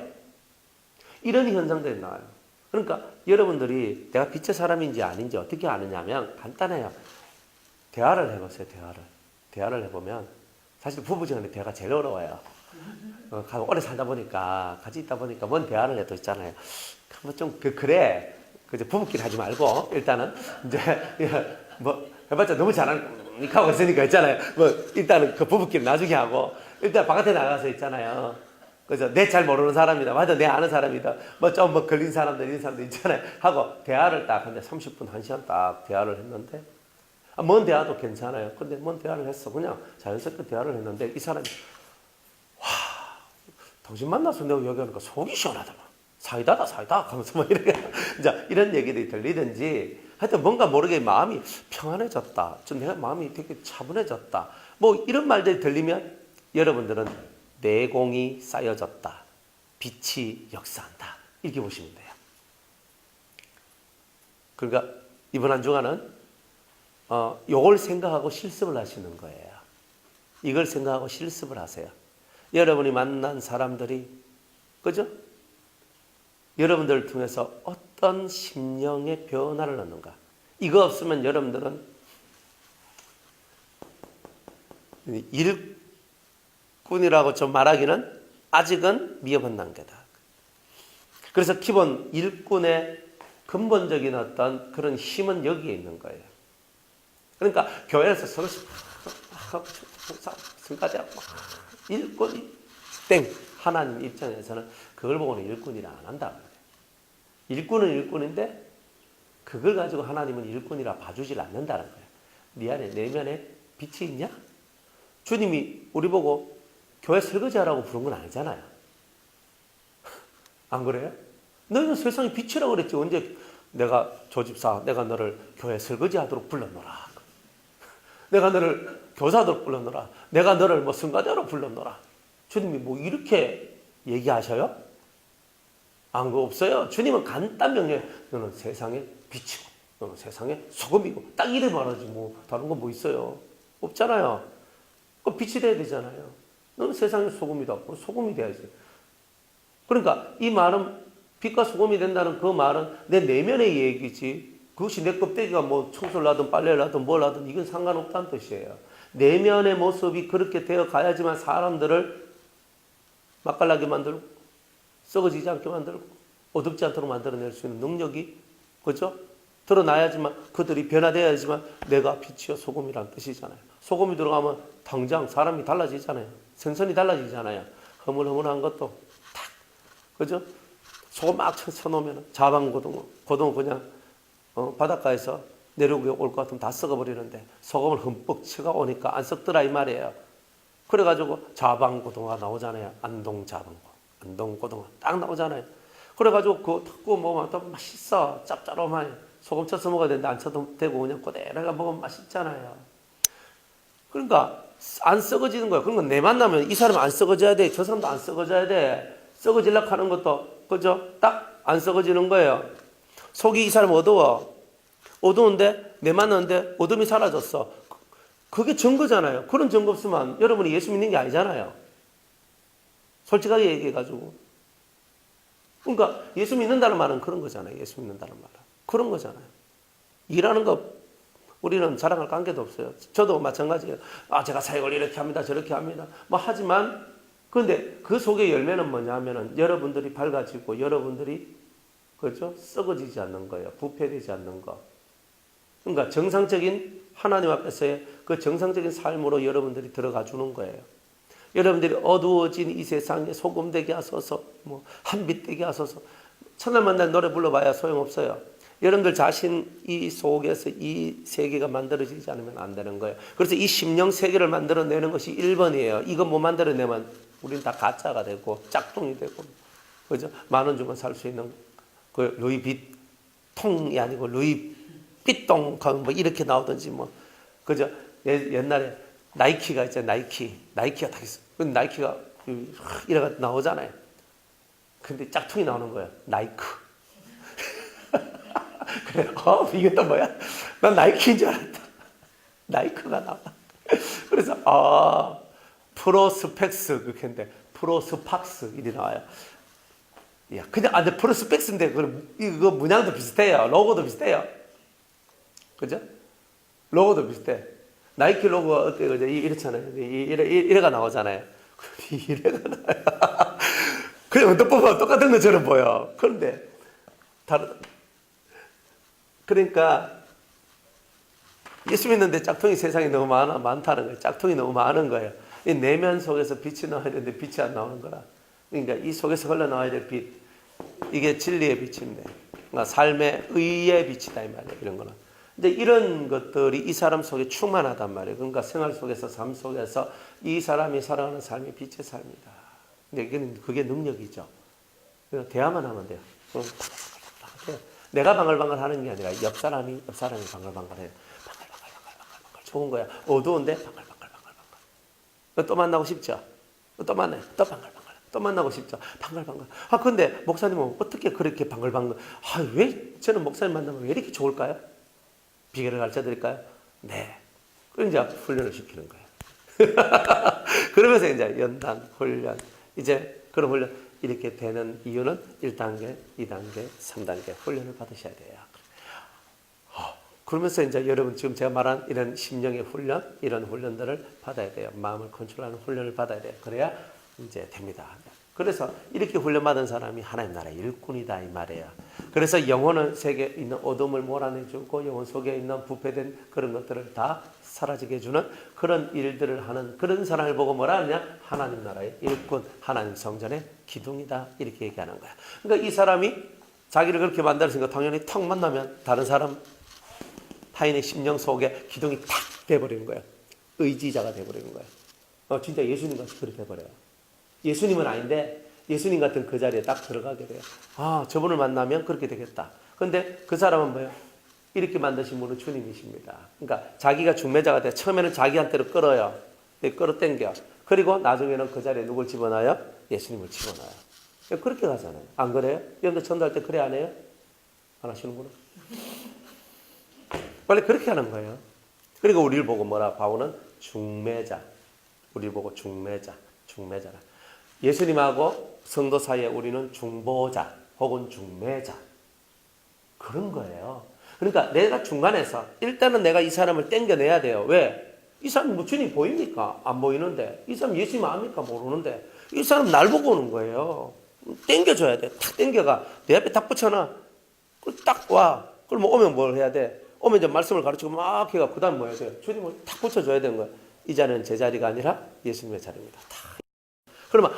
이런 현상들이 나와요. 그러니까 여러분들이 내가 빛의 사람인지 아닌지 어떻게 아느냐면 간단해요. 대화를 해보세요. 대화를 해보면 사실 부부간의 대화가 제일 어려워요. 오래 살다 보니까 같이 있다 보니까 뭔 대화를 해도 있잖아요. 뭐 좀 그래. 부부끼리 하지 말고 일단은 이제 뭐 해봤자 너무 잘하니까 하고 있으니까 있잖아요. 뭐 일단은 그 부부끼리 나중에 하고 일단 바깥에 나가서 있잖아요. 그래서 내 잘 모르는 사람이다. 맞아, 내 아는 사람이다. 뭐 좀 걸린 사람들 이런 사람들 있잖아요. 하고 대화를 딱 근데 30분 1시간 딱 대화를 했는데 먼 대화도 괜찮아요. 근데 먼 대화를 했어. 그냥 자연스럽게 대화를 했는데 이 사람이 당신 만나서 내가 얘기하니까 속이 시원하더만. 사이다 하면서 뭐 이런 얘기들이 들리든지 하여튼 뭔가 모르게 마음이 평안해졌다. 내가 마음이 되게 차분해졌다. 뭐 이런 말들이 들리면 여러분들은 내공이 쌓여졌다. 빛이 역사한다. 이렇게 보시면 돼요. 그러니까 이번 한 주간은 요걸 생각하고 실습을 하시는 거예요. 이걸 생각하고 실습을 하세요. 여러분이 만난 사람들이 그죠? 여러분들을 통해서 어떤 심령의 변화를 넣는가. 이거 없으면 여러분들은 일꾼이라고 좀 말하기는 아직은 위험한 단계다. 그래서 기본 일꾼의 근본적인 어떤 그런 힘은 여기에 있는 거예요. 그러니까 교회에서 서로씩 승가지하고 일꾼이 땡. 하나님 입장에서는 그걸 보고는 일꾼이라 안 한다. 일꾼은 일꾼인데 그걸 가지고 하나님은 일꾼이라 봐주질 않는다는 거예요. 네 안에 내면에 빛이 있냐? 주님이 우리 보고 교회 설거지하라고 부른 건 아니잖아요. 안 그래요? 너희는 세상의 빛이라고 그랬지. 언제 내가 조집사 내가 너를 교회 설거지하도록 불렀노라. 내가 너를 교사하도록 불렀노라. 내가 너를 뭐 성가대로 불렀노라. 주님이 뭐 이렇게 얘기하셔요? 안 거 없어요. 주님은 간단 명령. 너는 세상의 빛이고, 너는 세상의 소금이고, 딱 이래 말하지 뭐 다른 거 뭐 있어요? 없잖아요. 그 빛이 돼야 되잖아요. 너는 세상의 소금이다. 그럼 소금이 돼야지. 그러니까 이 말은 빛과 소금이 된다는 그 말은 내 내면의 얘기지. 그것이 내 껍데기가 뭐 청소를 하든 빨래를 하든 뭘 하든 이건 상관없다는 뜻이에요. 내면의 모습이 그렇게 되어 가야지만 사람들을 맛깔나게 만들고 썩어지지 않게 만들고 어둡지 않도록 만들어낼 수 있는 능력이 그죠? 드러나야지만 그들이 변화되어야지만 내가 빛이요 소금이라는 뜻이잖아요. 소금이 들어가면 당장 사람이 달라지잖아요. 생선이 달라지잖아요. 흐물흐물한 것도 탁 그죠? 소금 막 쳐놓으면 고등어 그냥 바닷가에서 내려올 것 같으면 다 썩어버리는데 소금을 흠뻑 쳐가 오니까 안 썩더라 이 말이에요. 그래가지고 자방고등어가 나오잖아요. 안동고등어 딱 나오잖아요. 그래가지고 그거 탁구 먹으면 또 맛있어. 짭짤하게 소금 쳐서 먹어야 되는데 안 쳐도 되고 그냥 그대로 먹으면 맛있잖아요. 그러니까 안 썩어지는 거예요. 그러니까 내 만나면 이 사람은 안 썩어져야 돼. 저 사람도 안 썩어져야 돼. 썩어지려고 하는 것도 그죠? 딱 안 썩어지는 거예요. 속이 이 사람 어두운데 내 만났는데 어둠이 사라졌어. 그게 증거잖아요. 그런 증거 없으면 여러분이 예수 믿는 게 아니잖아요. 솔직하게 얘기해가지고. 그러니까 예수 믿는다는 말은 그런 거잖아요. 예수 믿는다는 말은. 그런 거잖아요. 일하는 거 우리는 자랑할 관계도 없어요. 저도 마찬가지예요. 제가 사역을 이렇게 합니다. 저렇게 합니다. 하지만 그런데 그 속의 열매는 뭐냐 하면은 여러분들이 밝아지고 여러분들이 그렇죠? 썩어지지 않는 거예요. 부패되지 않는 거. 그러니까 정상적인 하나님 앞에서의 그 정상적인 삶으로 여러분들이 들어가 주는 거예요. 여러분들이 어두워진 이 세상에 소금 되게 하소서, 한빛 되게 하소서. 첫날 만날 노래 불러봐야 소용없어요. 여러분들 자신 이 속에서 이 세계가 만들어지지 않으면 안 되는 거예요. 그래서 이 심령 세계를 만들어내는 것이 1번이에요. 이거 못 만들어내면 우리는 다 가짜가 되고 짝퉁이 되고, 그죠? 10,000원 주면 살 수 있는 그 루이비통이 아니고 루이비똥 이렇게 나오든지 그죠? 옛날에 나이키가 있잖아요. 나이키가 다 있어. 근데 나이키가 이래가 나오잖아요. 근데 짝퉁이 나오는 거예요. 나이크. 그래, 이게 또 뭐야? 난 나이키인 줄 알았다. 나이크가 나와. 그래서, 프로스펙스, 그렇게 했는데, 프로스팍스, 이리 나와요. 야, 그냥, 근데 프로스펙스인데, 이거 문양도 비슷해요. 로고도 비슷해요. 그죠? 로고도 비슷해. 나이키 로고가 어때, 그죠? 이렇잖아요. 이래가 나오잖아요. 이래가 나와요. 그냥 어떤 보면 똑같은 것처럼 보여. 그런데, 그러니까 예수 믿는데 짝퉁이 세상에 너무 많다는 거예요. 짝퉁이 너무 많은 거예요. 이 내면 속에서 빛이 나와야 되는데 빛이 안 나오는 거라. 그러니까 이 속에서 흘러나와야 될 빛, 이게 진리의 빛인데, 그러니까 삶의 의의 빛이다 이 말이에요. 이런 거는. 근데 이런 것들이 이 사람 속에 충만하단 말이에요. 그러니까 생활 속에서 삶 속에서 이 사람이 살아가는 삶이 빛의 삶이다. 근데 그게 능력이죠. 그냥 대화만 하면 돼요. 내가 방글방글 하는 게 아니라 옆 사람이 방글방글 해요. 방글방글 좋은 거야. 어두운데 방글방글. 또 만나고 싶죠? 또 만나요. 또 방글방글. 또 만나고 싶죠? 방글방글. 근데 목사님은 어떻게 그렇게 방글방글? 왜 저는 목사님 만나면 왜 이렇게 좋을까요? 비결을 가르쳐 드릴까요? 네. 그럼 이제 훈련을 시키는 거예요. 그러면서 이제 연단, 훈련. 이제 그런 훈련. 이렇게 되는 이유는 1단계, 2단계, 3단계 훈련을 받으셔야 돼요. 그러면서 이제 여러분 지금 제가 말한 이런 심령의 훈련, 이런 훈련들을 받아야 돼요. 마음을 컨트롤하는 훈련을 받아야 돼요. 그래야 이제 됩니다. 그래서 이렇게 훈련받은 사람이 하나님 나라의 일꾼이다 이 말이에요. 그래서 영혼은 세계에 있는 어둠을 몰아내주고 영혼 속에 있는 부패된 그런 것들을 다 사라지게 해주는 그런 일들을 하는 그런 사람을 보고 뭐라 하느냐? 하나님 나라의 일꾼, 하나님 성전의 기둥이다 이렇게 얘기하는 거야. 그러니까 이 사람이 자기를 그렇게 만들었으니까 당연히 턱 만나면 다른 사람 타인의 심령 속에 기둥이 탁 돼버리는 거예요. 의지자가 돼버리는 거예요. 진짜 예수님 같이 그렇게 돼버려요. 예수님은 아닌데 예수님 같은 그 자리에 딱 들어가게 돼요. 저분을 만나면 그렇게 되겠다. 근데 그 사람은 뭐예요? 이렇게 만드신 분은 주님이십니다. 그러니까 자기가 중매자가 돼. 처음에는 자기한테로 끌어요. 끌어당겨. 그리고 나중에는 그 자리에 누굴 집어넣어요? 예수님을 집어넣어요. 그렇게 가잖아요. 안 그래요? 여러분들 전도할 때 그래 안 해요? 안 하시는구나. 원래 그렇게 하는 거예요. 그리고 우리를 보고 뭐라? 바울은 중매자. 우리를 보고 중매자라. 예수님하고 성도 사이에 우리는 중보자 혹은 중매자. 그런 거예요. 그러니까 내가 중간에서 일단은 내가 이 사람을 땡겨내야 돼요. 왜? 이 사람 주님 보입니까? 안 보이는데. 이 사람 예수님 압니까? 모르는데. 이 사람 날 보고 오는 거예요. 땡겨줘야 돼. 탁 땡겨가. 내 앞에 딱 붙여놔. 그걸 딱 와. 그럼 오면 뭘 해야 돼? 오면 이제 말씀을 가르치고 막 해가 그 다음 뭐 해야 돼요? 주님을 탁 붙여줘야 되는 거예요. 이 자리는 제 자리가 아니라 예수님의 자리입니다. 탁. 그러면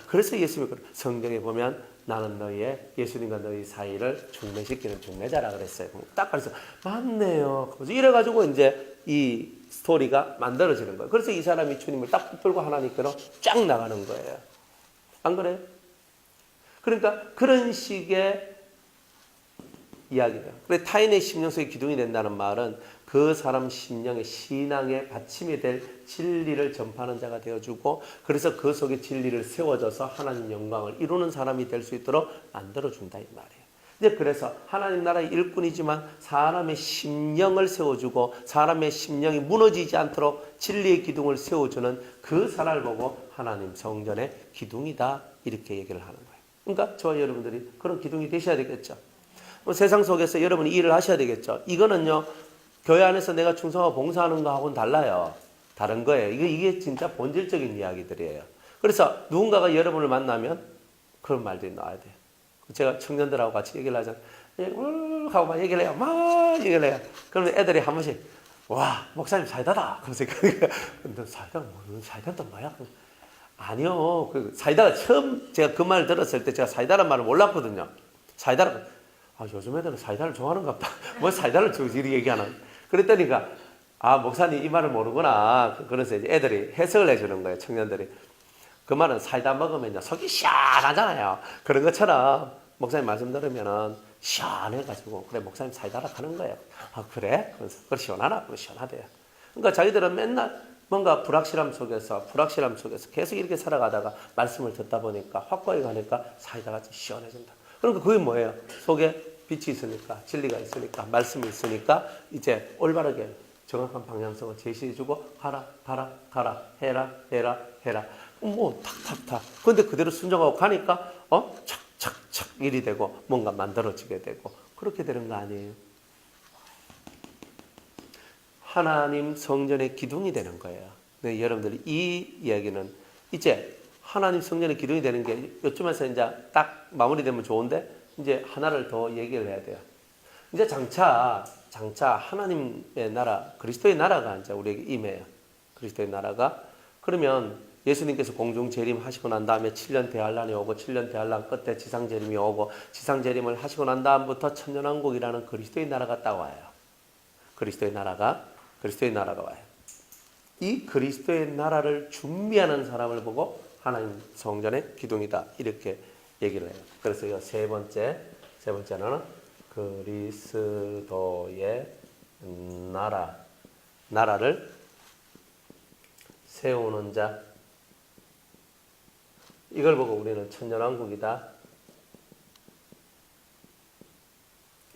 그래서 예수님이 성경에 보면 나는 너희의 예수님과 너희 사이를 중매시키는 중매자라 그랬어요. 딱 그래서 맞네요. 그래서 이래가지고 이제 이 스토리가 만들어지는 거예요. 그래서 이 사람이 주님을 딱 붙들고 하나님께로 쫙 나가는 거예요. 안 그래요? 그러니까 그런 식의 이야기예요. 그래서 타인의 심령 속에 기둥이 된다는 말은 그 사람 심령의 신앙의 받침이 될 진리를 전파하는 자가 되어주고, 그래서 그 속에 진리를 세워줘서 하나님 영광을 이루는 사람이 될 수 있도록 만들어준다 이 말이에요. 이제 그래서 하나님 나라의 일꾼이지만 사람의 심령을 세워주고 사람의 심령이 무너지지 않도록 진리의 기둥을 세워주는 그 사람을 보고 하나님 성전의 기둥이다 이렇게 얘기를 하는 거예요. 그러니까 저와 여러분들이 그런 기둥이 되셔야 되겠죠. 세상 속에서 여러분이 일을 하셔야 되겠죠. 이거는요, 교회 안에서 내가 충성하고 봉사하는 거하고는 달라요. 다른 거예요. 이게 진짜 본질적인 이야기들이에요. 그래서 누군가가 여러분을 만나면 그런 말들이 나와야 돼요. 제가 청년들하고 같이 얘기를 하잖아요. 하고 막 얘기를 해요. 막 얘기를 해요. 그러면 애들이 한 번씩, 와, 목사님 사이다다. 그러면서, 근데 사이다는 뭐야? 아니요. 사이다가 처음 제가 그 말을 들었을 때 제가 사이다란 말을 몰랐거든요. 사이다라, 요즘 애들은 사이다를 좋아하는가 봐. 뭐 사이다를 이렇게 얘기하나. 그랬더니까, 목사님 이 말을 모르구나. 그래서 이제 애들이 해석을 해주는 거예요. 청년들이. 그 말은 사이다 먹으면 속이 시원하잖아요. 그런 것처럼 목사님 말씀 들으면은 시원해가지고, 그래, 목사님 사이다라 하는 거예요. 그래? 그래, 시원하나? 그래, 시원하대요. 그러니까 자기들은 맨날 뭔가 불확실함 속에서 계속 이렇게 살아가다가 말씀을 듣다 보니까 확고히 가니까 사이다가 시원해진다. 그러니까 그게 뭐예요? 속에 빛이 있으니까, 진리가 있으니까, 말씀이 있으니까 이제 올바르게 정확한 방향성을 제시해주고 가라, 해라. 뭐 탁탁탁. 근데 그대로 순종하고 가니까 착착착 일이 되고 뭔가 만들어지게 되고 그렇게 되는 거 아니에요? 하나님 성전의 기둥이 되는 거예요. 네, 여러분들이 이 이야기는 이제 하나님 성전의 기둥이 되는 게 요쯤에서 이제 딱 마무리되면 좋은데 이제 하나를 더 얘기를 해야 돼요. 이제 장차 하나님의 나라, 그리스도의 나라가 이제 우리에게 임해요. 그리스도의 나라가. 그러면 예수님께서 공중 재림하시고 난 다음에 7년 대환란이 오고 7년 대환란 끝에 지상 재림이 오고 지상 재림을 하시고 난 다음부터 천년왕국이라는 그리스도의 나라가 딱 와요. 그리스도의 나라가 와요. 이 그리스도의 나라를 준비하는 사람을 보고 하나님 성전의 기둥이다 이렇게 얘기를 해요. 그래서 이 세 번째는 그리스도의 나라를 세우는 자, 이걸 보고 우리는 천년왕국이다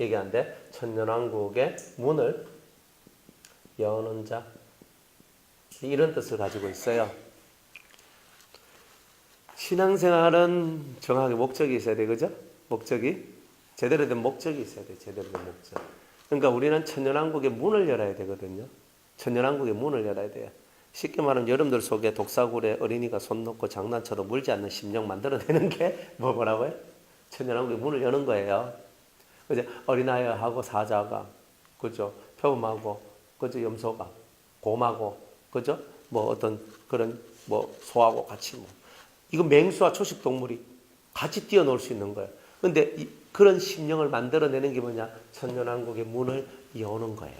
얘기하는데, 천년왕국의 문을 여는 자, 이런 뜻을 가지고 있어요. 신앙생활은 정확하게 목적이 있어야 돼, 그죠? 제대로 된 목적이 있어야 돼, 제대로 된 목적. 그러니까 우리는 천년왕국의 문을 열어야 되거든요. 천년왕국의 문을 열어야 돼요. 쉽게 말하면 여러분들 속에 독사굴에 어린이가 손 놓고 장난쳐도 물지 않는 심령 만들어내는 게 뭐라고요? 천년왕국의 문을 여는 거예요. 그죠? 어린아이하고 사자가, 그죠? 표범하고, 그죠? 염소가, 곰하고, 그죠? 뭐 어떤 그런 뭐 소하고 같이 이거 맹수와 초식 동물이 같이 뛰어놀 수 있는 거예요. 근데 그런 심령을 만들어내는 게 뭐냐? 천년왕국의 문을 여는 거예요.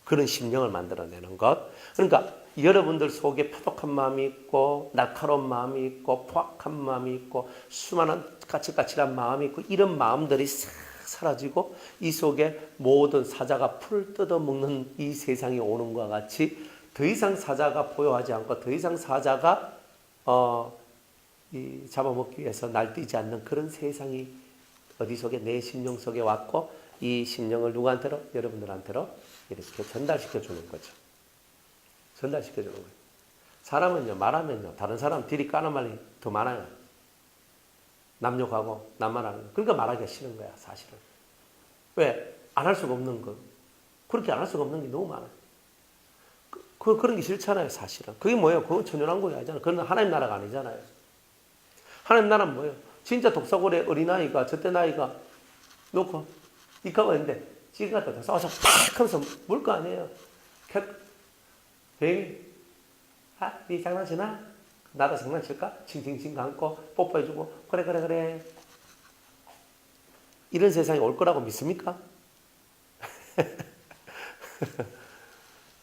그런 심령을 만들어내는 것. 그러니까 여러분들 속에 표독한 마음이 있고 날카로운 마음이 있고 포악한 마음이 있고 수많은 까칠까칠한 마음이 있고 이런 마음들이 싹 사라지고 이 속에 모든 사자가 풀 뜯어먹는 이 세상이 오는 것과 같이 더 이상 사자가 포효하지 않고 더 이상 사자가 잡아먹기 위해서 날뛰지 않는 그런 세상이 어디 속에 내 심령 속에 왔고 이 심령을 누구한테로? 여러분들한테로 이렇게 전달시켜 주는 거죠. 전달시켜 주는 거예요. 사람은요, 말하면요, 다른 사람 들이 까는 말이 더 많아요. 남 욕하고 남 말하는 거. 그러니까 말하기가 싫은 거야, 사실은. 왜? 안 할 수가 없는 거. 그렇게 안 할 수가 없는 게 너무 많아요. 그런 게 싫잖아요, 사실은. 그게 뭐예요? 그건 천연왕국이 아니잖아요. 그건 하나님 나라가 아니잖아요. 하나님 나라는 뭐예요? 진짜 독사골에 어린아이가, 저때 나이가 놓고, 이카가 있는데, 찌개 갖다 대서, 팍! 하면서 물 거 아니에요. 뱀이, 니 장난치나? 나도 장난칠까? 칭칭칭 감고 뽀뽀해주고 그래 그래 그래. 이런 세상이 올 거라고 믿습니까?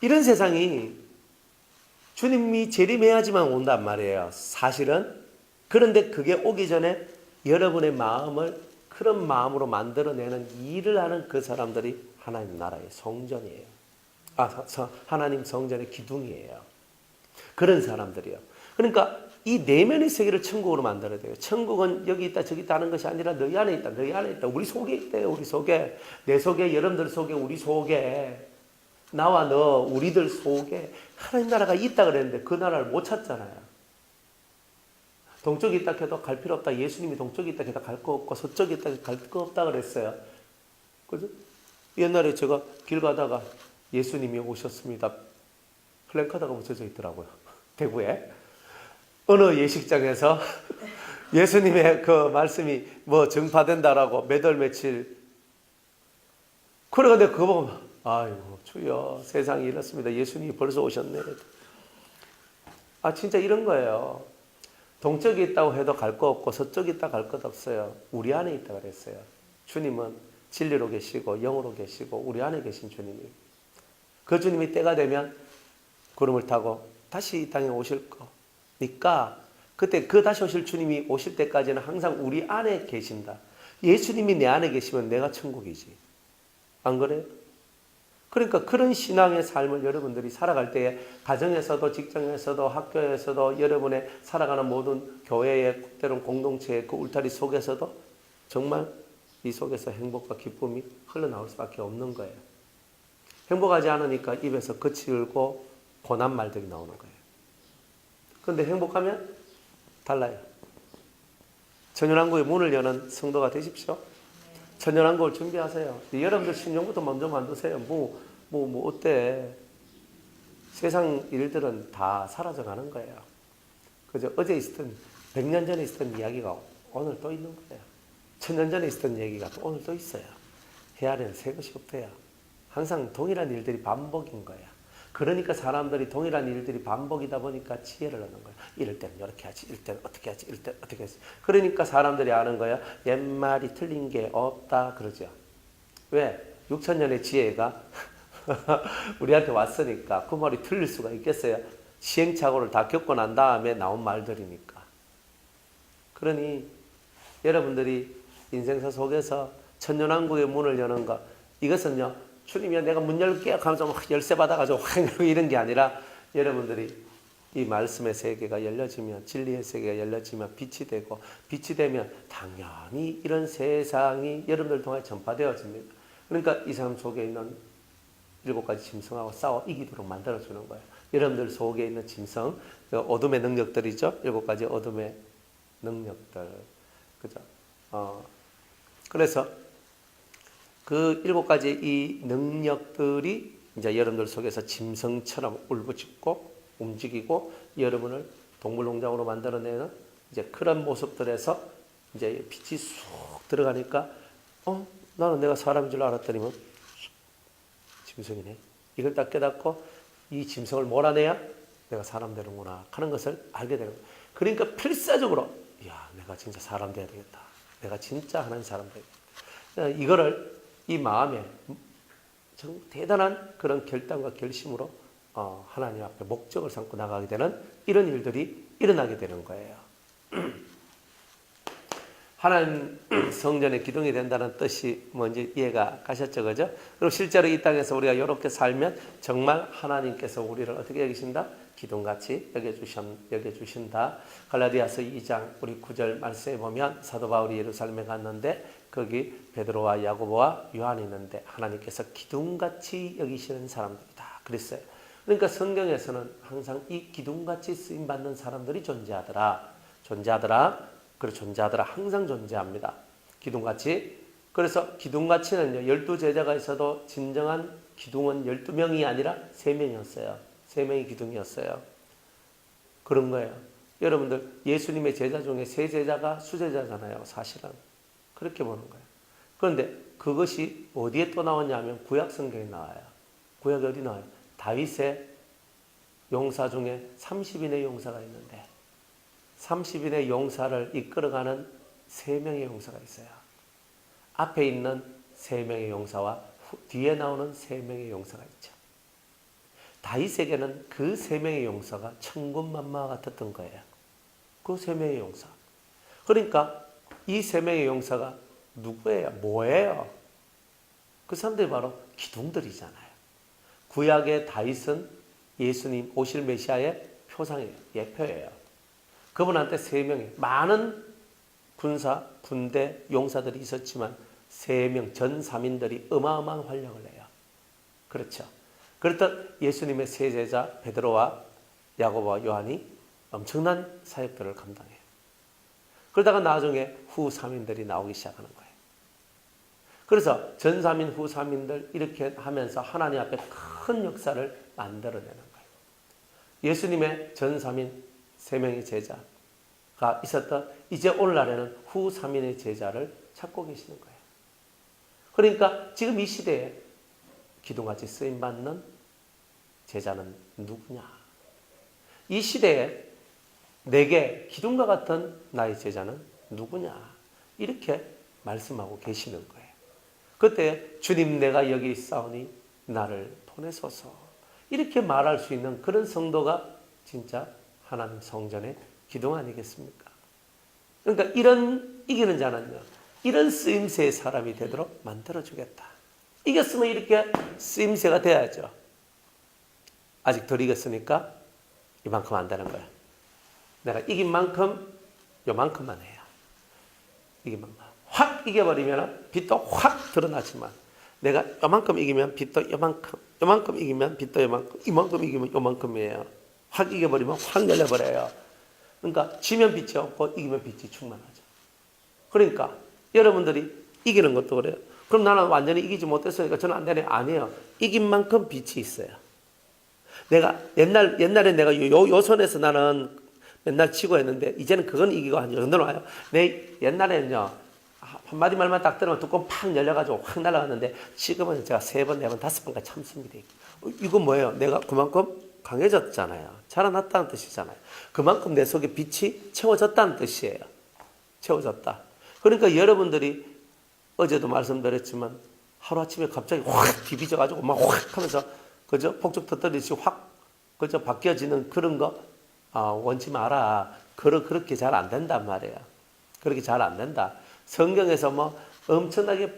이런 세상이 주님이 재림해야지만 온단 말이에요. 사실은. 그런데 그게 오기 전에 여러분의 마음을 그런 마음으로 만들어내는 일을 하는 그 사람들이 하나님 나라의 성전이에요. 하나님 성전의 기둥이에요. 그런 사람들이요. 그러니까 이 내면의 세계를 천국으로 만들어야 돼요. 천국은 여기 있다 저기 있다 하는 것이 아니라 너희 안에 있다. 너희 안에 있다. 우리 속에 있대요. 우리 속에. 내 속에, 여러분들 속에, 우리 속에. 나와 너, 우리들 속에 하나님 나라가 있다 그랬는데 그 나라를 못 찾잖아요. 동쪽에 있다 해도 갈 필요 없다. 예수님이 동쪽에 있다 해도 갈 거 없고 서쪽에 있다 해도 갈 거 없다 그랬어요. 그죠? 옛날에 제가 길 가다가 예수님이 오셨습니다. 플랜카드가 붙여져 있더라고요. 대구에. 어느 예식장에서 예수님의 그 말씀이 뭐 증파된다라고 몇 월 며칠. 그래, 그거 보면, 아이고, 주여, 세상이 이렇습니다. 예수님이 벌써 오셨네. 진짜 이런 거예요. 동쪽에 있다고 해도 갈 거 없고 서쪽에 있다 갈 것 없어요. 우리 안에 있다 그랬어요. 주님은 진리로 계시고 영으로 계시고 우리 안에 계신 주님이. 그 주님이 때가 되면 구름을 타고 다시 이 땅에 오실 거니까 그때 그 다시 오실 주님이 오실 때까지는 항상 우리 안에 계신다. 예수님이 내 안에 계시면 내가 천국이지. 안 그래요? 그러니까 그런 신앙의 삶을 여러분들이 살아갈 때에 가정에서도 직장에서도 학교에서도 여러분의 살아가는 모든 교회의 때론 공동체의 그 울타리 속에서도 정말 이 속에서 행복과 기쁨이 흘러나올 수밖에 없는 거예요. 행복하지 않으니까 입에서 거칠고 고난 말들이 나오는 거예요. 그런데 행복하면 달라요. 천연왕국의 문을 여는 성도가 되십시오. 천연왕국을 준비하세요. 여러분들 신용부터 먼저 만드세요. 어때? 세상 일들은 다 사라져가는 거예요. 그죠? 어제 있었던, 100년 전에 있었던 이야기가 오늘 또 있는 거예요. 1000년 전에 있었던 얘기가 또 오늘 또 있어요. 헤아리는 새 것이 없대요. 항상 동일한 일들이 반복인 거예요. 그러니까 사람들이 동일한 일들이 반복이다 보니까 지혜를 얻는 거예요. 이럴 때는 이렇게 하지, 이럴 때는 어떻게 하지, 이럴 때는 어떻게 하지. 그러니까 사람들이 아는 거예요. 옛말이 틀린 게 없다 그러죠. 왜? 6000년의 지혜가 우리한테 왔으니까 그 말이 틀릴 수가 있겠어요. 시행착오를 다 겪고 난 다음에 나온 말들이니까. 그러니 여러분들이 인생사 속에서 천년왕국의 문을 여는 것, 이것은요, 주님이야 내가 문 열게요 하면서 막 열쇠 받아가지고 확 이런 게 아니라 여러분들이 이 말씀의 세계가 열려지면, 진리의 세계가 열려지면 빛이 되고, 빛이 되면 당연히 이런 세상이 여러분들 통해 전파되어집니다. 그러니까 이 삶 속에 있는 7가지 짐승하고 싸워 이기도록 만들어주는 거예요. 여러분들 속에 있는 짐승, 어둠의 능력들이죠. 7가지 어둠의 능력들. 그죠? 그래서 그 7가지 이 능력들이 이제 여러분들 속에서 짐승처럼 울부짖고 움직이고 여러분을 동물농장으로 만들어내는 이제 그런 모습들에서 이제 빛이 쑥 들어가니까 나는 내가 사람인 줄 알았더니만 짐승이네. 이걸 딱 깨닫고 이 짐승을 몰아내야 내가 사람 되는구나 하는 것을 알게 되는 거예요. 그러니까 필사적으로 내가 진짜 사람 돼야 되겠다. 내가 진짜 하나님 사람 되겠다. 이거를 이 마음에 대단한 그런 결단과 결심으로 하나님 앞에 목적을 삼고 나가게 되는 이런 일들이 일어나게 되는 거예요. 하나님 성전의 기둥이 된다는 뜻이 뭔지 이해가 가셨죠, 그죠? 그리고 실제로 이 땅에서 우리가 이렇게 살면 정말 하나님께서 우리를 어떻게 여기신다? 기둥같이 여겨주신다. 갈라디아서 2장 우리 9절 말씀에 보면 사도 바울이 예루살렘에 갔는데 거기 베드로와 야고보와 요한이 있는데 하나님께서 기둥같이 여기시는 사람들이다 그랬어요. 그러니까 성경에서는 항상 이 기둥같이 쓰임받는 사람들이 존재하더라. 그리고 존재하더라. 항상 존재합니다. 기둥같이. 그래서 기둥같이는요, 12제자가 있어도 진정한 기둥은 12명이 아니라 3명이었어요. 3명이 기둥이었어요. 그런 거예요. 여러분들 예수님의 제자 중에 3제자가 수제자잖아요. 사실은. 그렇게 보는 거예요. 그런데 그것이 어디에 또 나왔냐면 구약 성경에 나와요. 구약이 어디 나와요? 다윗의 용사 중에 30인의 용사가 있는데 30인의 용사를 이끌어가는 3명의 용사가 있어요. 앞에 있는 3명의 용사와 뒤에 나오는 3명의 용사가 있죠. 다윗에게는 그 3명의 용사가 천군만마와 같았던 거예요. 그 3명의 용사. 그러니까 이 3명의 용사가 누구예요? 뭐예요? 그 사람들이 바로 기둥들이잖아요. 구약의 다윗은 예수님 오실 메시아의 표상이에요. 예표예요. 그분한테 3명의 많은 군사, 군대, 용사들이 있었지만 3명 전 3인들이 어마어마한 활약을 해요. 그렇죠. 그렇듯 예수님의 세 제자 베드로와 야고보와 요한이 엄청난 사역들을 감당해요. 그러다가 나중에 후 3인들이 나오기 시작하는 거예요. 그래서 전 3인, 후 3인들 이렇게 하면서 하나님 앞에 큰 역사를 만들어내는 거예요. 예수님의 전 3인 3명의 제자가 있었던 이제 오늘날에는 후 3인의 제자를 찾고 계시는 거예요. 그러니까 지금 이 시대에 기둥같이 쓰임받는 제자는 누구냐? 이 시대에 내게 기둥과 같은 나의 제자는 누구냐? 이렇게 말씀하고 계시는 거예요. 그때 주님 내가 여기 있사오니 나를 보내소서 이렇게 말할 수 있는 그런 성도가 진짜 하나님 성전의 기둥 아니겠습니까? 그러니까 이런 이기는 자는요, 이런 쓰임새의 사람이 되도록 만들어주겠다. 이겼으면 이렇게 쓰임새가 돼야죠. 아직 덜 이겼으니까 이만큼 안 되는 거야. 내가 이긴 만큼 요만큼만 해요. 이긴 만큼. 확 이겨버리면 빛도 확 드러나지만 내가 요만큼 이기면 빛도 요만큼, 요만큼 이기면 빛도 요만큼, 이만큼 이기면 요만큼이에요. 확 이겨버리면 확 열려버려요. 그러니까 지면 빛이 없고 이기면 빛이 충만하죠. 그러니까 여러분들이 이기는 것도 그래요. 그럼 나는 완전히 이기지 못했으니까 저는 안 되네. 아니에요. 이긴 만큼 빛이 있어요. 내가 옛날에 내가 요 선에서 나는 맨날 치고 했는데 이제는 그건 이기고 한 정도는 와요. 내 옛날에는요, 한마디 말만 딱 들으면 뚜껑 팍 열려가지고 확 날아갔는데 지금은 제가 3번, 4번, 5번까지 참습니다. 이건 뭐예요? 내가 그만큼 강해졌잖아요. 자라났다는 뜻이잖아요. 그만큼 내 속에 빛이 채워졌다는 뜻이에요. 채워졌다. 그러니까 여러분들이 어제도 말씀드렸지만 하루아침에 갑자기 확 비비져가지고 막 확 하면서 그죠? 폭죽 터뜨리듯이 확 그죠? 바뀌어지는 그런 거 원치 마라. 그렇게 잘 안 된단 말이에요. 그렇게 잘 안 된다. 성경에서 뭐 엄청나게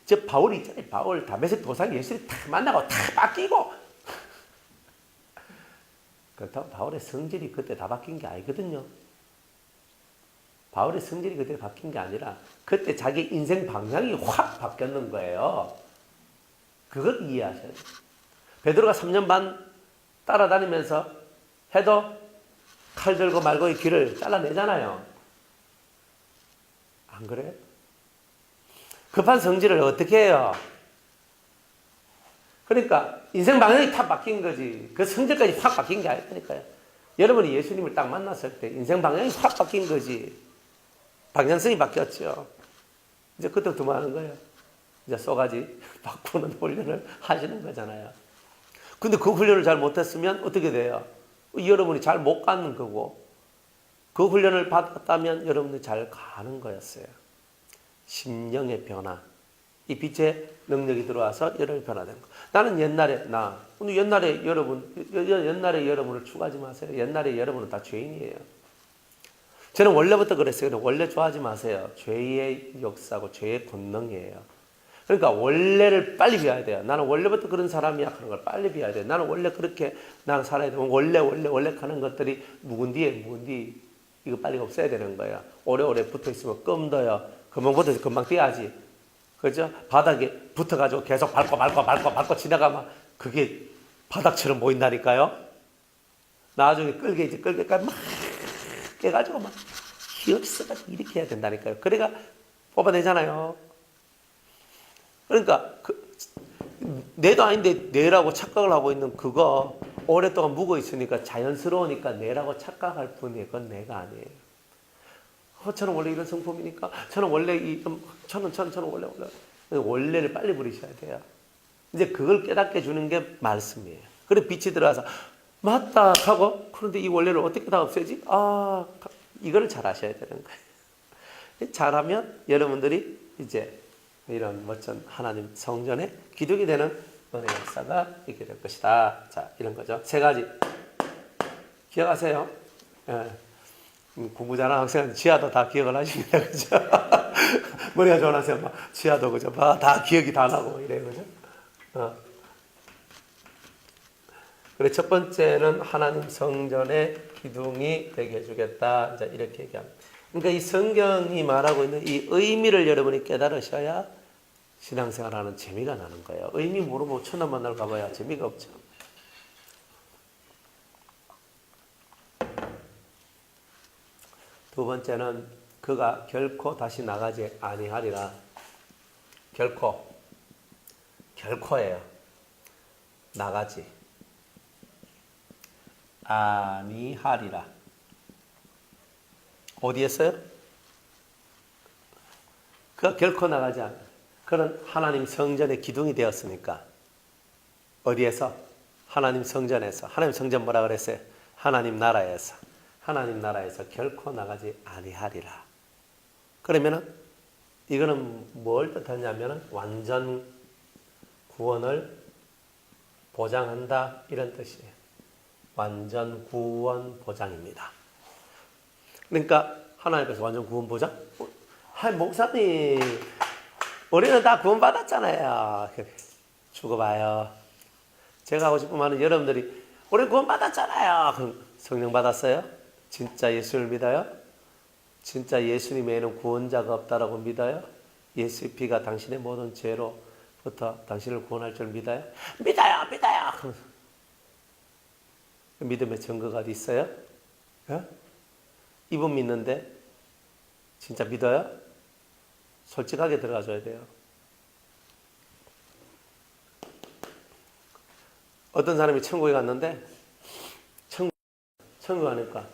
저 바울이 있잖아요. 바울 다메섹 도상 예수님 다 만나고 다 바뀌고 그렇다고 바울의 성질이 그때 다 바뀐 게 아니거든요. 바울의 성질이 그때 바뀐 게 아니라 그때 자기 인생 방향이 확 바뀌었는 거예요. 그걸 이해하셔야 돼요. 베드로가 3년 반 따라다니면서 해도 칼 들고 말고의 길을 잘라내잖아요. 안 그래요? 급한 성질을 어떻게 해요? 그러니까 인생 방향이 탁 바뀐 거지. 그 성질까지 확 바뀐 게 아니니까요. 여러분이 예수님을 딱 만났을 때 인생 방향이 확 바뀐 거지. 방향성이 바뀌었죠. 이제 그때부터 뭐 하는 거예요? 이제 쏘가지 바꾸는 훈련을 하시는 거잖아요. 근데 그 훈련을 잘 못했으면 어떻게 돼요? 여러분이 잘 못 가는 거고, 그 훈련을 받았다면 여러분들이 잘 가는 거였어요. 심령의 변화. 이 빛의 능력이 들어와서 여러분이 변화된 거. 나는 옛날에 여러분을 추구하지 마세요. 옛날에 여러분은 다 죄인이에요. 저는 원래부터 그랬어요. 원래 좋아하지 마세요. 죄의 역사고 죄의 본능이에요. 그러니까 원래를 빨리 비워야 돼요. 나는 원래부터 그런 사람이야 하는 걸 빨리 비워야 돼요. 나는 원래 그렇게 나는 살아야 되면 원래 하는 것들이 묵은뒤 이거 빨리 없애야 되는 거예요. 오래오래 붙어 있으면 껌더요. 금방 붙어서 금방 뛰어야지. 그죠? 바닥에 붙어가지고 계속 밟고 지나가면 그게 바닥처럼 보인다니까요. 나중에 끌게까지 막 깨가지고 막 힘써가지고 이렇게 해야 된다니까요. 그래가 뽑아내잖아요. 그러니까 뇌도 아닌데 뇌라고 착각을 하고 있는 그거 오랫동안 묵어 있으니까 자연스러우니까 뇌라고 착각할 뿐이에요. 그건 뇌가 아니에요. 저는 원래 이런 성품이니까 저는 원래 저는 원래를 빨리 부리셔야 돼요. 이제 그걸 깨닫게 주는 게 말씀이에요. 그래 빛이 들어와서 맞다 하고, 그런데 이 원래를 어떻게 다 없애지? 이거를 잘 아셔야 되는 거예요. 잘하면 여러분들이 이제 이런 멋진 하나님 성전의 기둥이 되는 은혜 역사가 있게 될 것이다. 자, 이런 거죠. 세 가지 기억하세요. 예. 공부 잘하는 학생은 지하도 다 기억을 하십니다. 그죠? 머리가 좋은 학생은 막 지하도 그죠? 다 기억이 다 나고 이래요. 그죠? 그래, 첫 번째는 하나님 성전의 기둥이 되게 해주겠다. 이제 이렇게 얘기합니다. 그러니까 이 성경이 말하고 있는 이 의미를 여러분이 깨달으셔야 신앙생활하는 재미가 나는 거예요. 의미 모르고 천안 만날 가봐야 재미가 없죠. 두 번째는 그가 결코 다시 나가지 아니하리라. 결코예요. 나가지 아니하리라. 어디에서요? 그가 결코 나가지 않아. 그는 하나님 성전의 기둥이 되었으니까. 어디에서? 하나님 성전에서. 하나님 성전 뭐라 그랬어요? 하나님 나라에서. 하나님 나라에서 결코 나가지 아니하리라. 그러면은 이거는 뭘 뜻하냐면은 완전 구원을 보장한다 이런 뜻이에요. 완전 구원 보장입니다. 그러니까 하나님께서 완전 구원 보장? 목사님 우리는 다 구원 받았잖아요. 죽어봐요. 제가 하고 싶은 말은 여러분들이 우리 구원 받았잖아요. 그럼 성령 받았어요? 진짜 예수를 믿어요? 진짜 예수님 외에는 구원자가 없다라고 믿어요? 예수의 피가 당신의 모든 죄로부터 당신을 구원할 줄 믿어요? 믿어요. 믿음의 증거가 어디 있어요? 이분 믿는데 진짜 믿어요? 솔직하게 들어가줘야 돼요. 어떤 사람이 천국에 갔는데 천국 가니까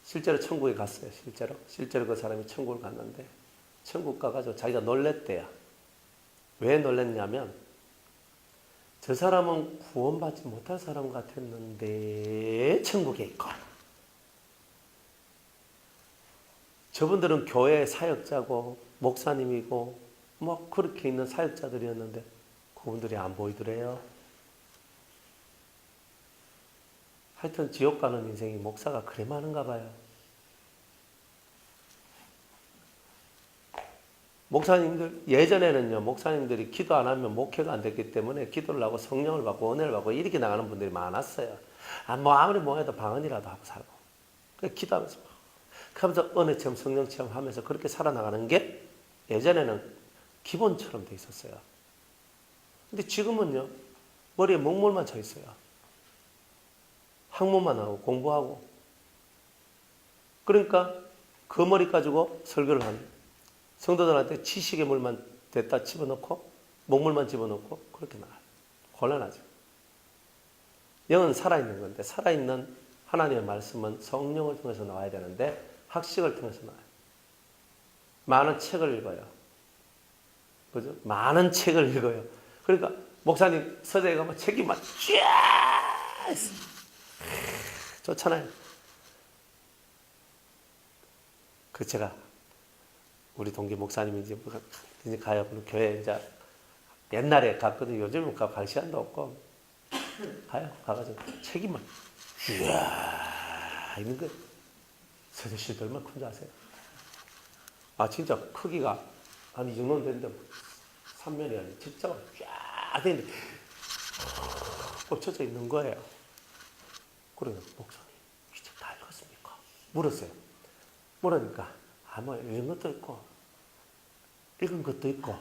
실제로 천국에 갔어요. 실제로 그 사람이 천국을 갔는데 천국 가가지고 자기가 놀랬대요. 왜 놀랬냐면 저 사람은 구원받지 못할 사람 같았는데 천국에 있고 저분들은 교회 사역자고 목사님이고 뭐 그렇게 있는 사역자들이었는데 그분들이 안 보이더래요. 하여튼 지옥 가는 인생이 목사가 그래 많은가 봐요. 목사님들 예전에는요 목사님들이 기도 안 하면 목회가 안 됐기 때문에 기도를 하고 성령을 받고 은혜를 받고 이렇게 나가는 분들이 많았어요. 아무리 뭐해도 방언이라도 하고 살고 그래 기도하면서 그러면서 은혜 체험 성령 체험하면서 그렇게 살아나가는 게 예전에는 기본처럼 돼 있었어요. 근데 지금은요 머리에 먹물만 쳐 있어요. 학문만 하고 공부하고 그러니까 그 머리 가지고 설교를 하는 성도들한테 지식의 물만 됐다 집어넣고 먹물만 집어넣고 그렇게 나와요. 곤란하죠. 영은 살아있는 건데 살아있는 하나님의 말씀은 성령을 통해서 나와야 되는데 학식을 통해서 나와요. 많은 책을 읽어요. 그죠? 많은 책을 읽어요. 그러니까 목사님 서재에 가면 책이 막 쫙 좋잖아요. 그 제가 우리 동기 목사님이 이제 가요. 교회 이제 옛날에 갔거든요. 요즘은 갈 시간도 없고 가요. 가가지고 책이 막 이야 있는 거 서재실도 얼마나 큰지 아세요? 진짜 크기가 한 이 정도 되는데 3면이 아니고 진짜 쫙 되는데 꽂혀져 있는 거예요. 그래요. 목사님 이 책 다 읽었습니까? 물었어요. 물으니까 뭐 읽은 것도 있고 읽은 것도 있고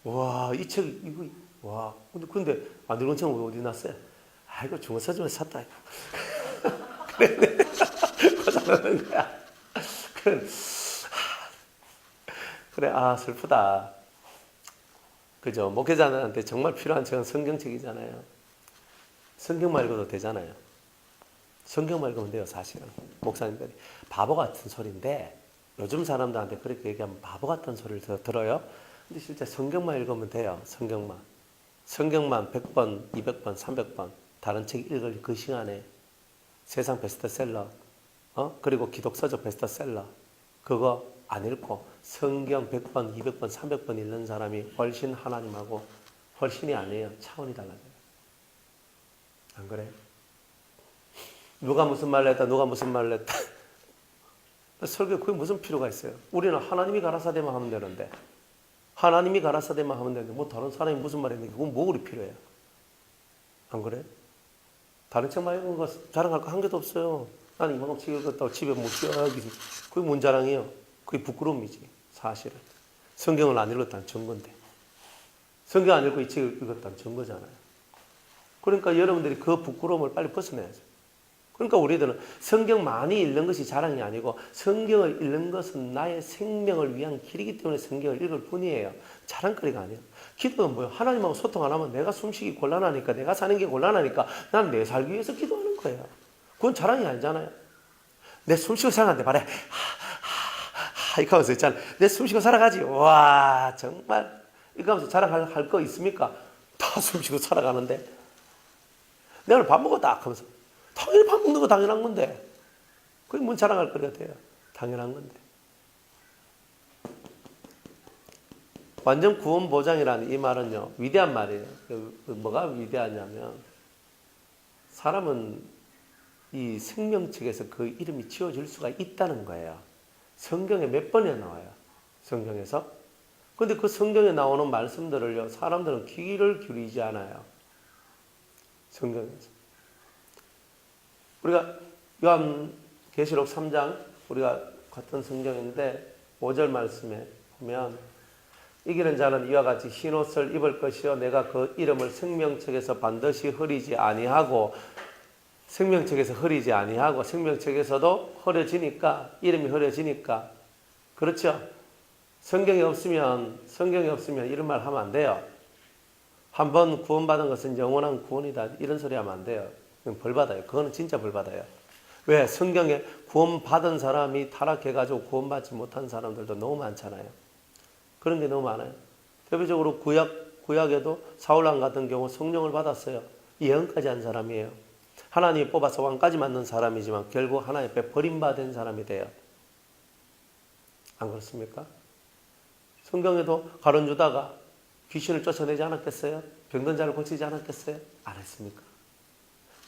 와 이 책 이거 와 근데 안 읽은 책은 어디 났어요? 이거 중고서점에서 샀다. 그래 고장나는 거야. 그래 슬프다. 그죠? 목회자들한테 정말 필요한 책은 성경책이잖아요. 성경만 읽어도 되잖아요. 성경만 읽으면 돼요, 사실은. 목사님들이. 바보 같은 소리인데, 요즘 사람들한테 그렇게 얘기하면 바보 같은 소리를 들어요. 근데 실제 성경만 읽으면 돼요, 성경만. 성경만 100번, 200번, 300번 다른 책 읽을 그 시간에 세상 베스트셀러, 그리고 기독서적 베스트셀러 그거 안 읽고 성경 100번, 200번, 300번 읽는 사람이 훨씬 하나님하고 훨씬이 아니에요. 차원이 달라져요. 안 그래요? 누가 무슨 말을 했다, 누가 무슨 말을 했다. 설교 그게 무슨 필요가 있어요? 우리는 하나님이 가라사대만 하면 되는데, 하나님이 가라사대만 하면 되는데, 뭐 다른 사람이 무슨 말 했는데, 그건 뭐 그리 필요해요? 안 그래? 다른 책만 읽은 거 자랑할 거 한 개도 없어요. 나는 이만큼 책 읽었다고 집에 못 지어야지. 그게 뭔 자랑이에요? 그게 부끄러움이지, 사실은. 성경을 안 읽었다는 증거인데. 성경 안 읽고 이 책을 읽었다는 증거잖아요. 그러니까 여러분들이 그 부끄러움을 빨리 벗어내야죠. 그러니까 우리들은 성경 많이 읽는 것이 자랑이 아니고 성경을 읽는 것은 나의 생명을 위한 길이기 때문에 성경을 읽을 뿐이에요. 자랑거리가 아니에요. 기도는 뭐예요? 하나님하고 소통 안 하면 내가 숨쉬기 곤란하니까, 내가 사는 게 곤란하니까 난 내 살기 위해서 기도하는 거예요. 그건 자랑이 아니잖아요. 내 숨쉬고 살아가는데 말해 이렇게 하면서 있잖아요. 내 숨쉬고 살아가지. 와 정말 이렇게 하면서 자랑할 거 있습니까? 다 숨쉬고 살아가는데 내가 오늘 밥 먹었다 하면서 당연히 밥 먹는 거 당연한 건데 그게 뭔 자랑할 거리가 돼요. 당연한 건데. 완전 구원 보장이라는 이 말은요 위대한 말이에요. 뭐가 위대하냐면 사람은 이 생명책에서 그 이름이 지어질 수가 있다는 거예요. 성경에 몇 번이나 나와요. 성경에서. 근데 그 성경에 나오는 말씀들을요 사람들은 귀를 기울이지 않아요. 성경에서. 우리가 요한계시록 3장 우리가 갔던 성경인데 5절 말씀에 보면 이기는 자는 이와 같이 흰옷을 입을 것이요 내가 그 이름을 생명책에서 반드시 흐리지 아니하고 생명책에서도 흐려지니까 이름이 흐려지니까 그렇죠. 성경이 없으면 이런 말 하면 안 돼요. 한번 구원받은 것은 영원한 구원이다 이런 소리 하면 안 돼요. 벌 받아요. 그거는 진짜 벌 받아요. 왜? 성경에 구원받은 사람이 타락해가지고 구원받지 못한 사람들도 너무 많잖아요. 그런 게 너무 많아요. 대표적으로 구약에도 사울왕 같은 경우 성령을 받았어요. 예언까지 한 사람이에요. 하나님이 뽑아서 왕까지 만든 사람이지만 결국 하나님 앞에 버림받은 사람이 돼요. 안 그렇습니까? 성경에도 가룟 유다가 귀신을 쫓아내지 않았겠어요? 병든 자를 고치지 않았겠어요? 안 했습니까?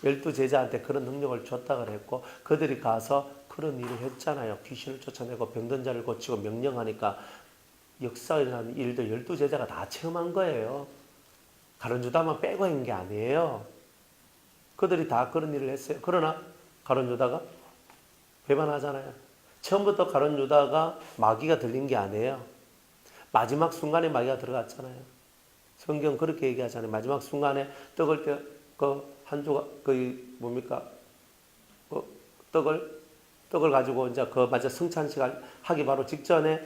12제자한테 그런 능력을 줬다 그랬고 그들이 가서 그런 일을 했잖아요. 귀신을 쫓아내고 병든 자를 고치고 명령하니까 역사에 일어난 일들 12제자가 다 체험한 거예요. 가룟 유다만 빼고 한 게 아니에요. 그들이 다 그런 일을 했어요. 그러나 가룟 유다가 배반하잖아요. 처음부터 가룟 유다가 마귀가 들린 게 아니에요. 마지막 순간에 마귀가 들어갔잖아요. 성경 그렇게 얘기하잖아요. 마지막 순간에 떡을 때 한 조각 떡을 가지고 이제 그 맞아 성찬식 하기 바로 직전에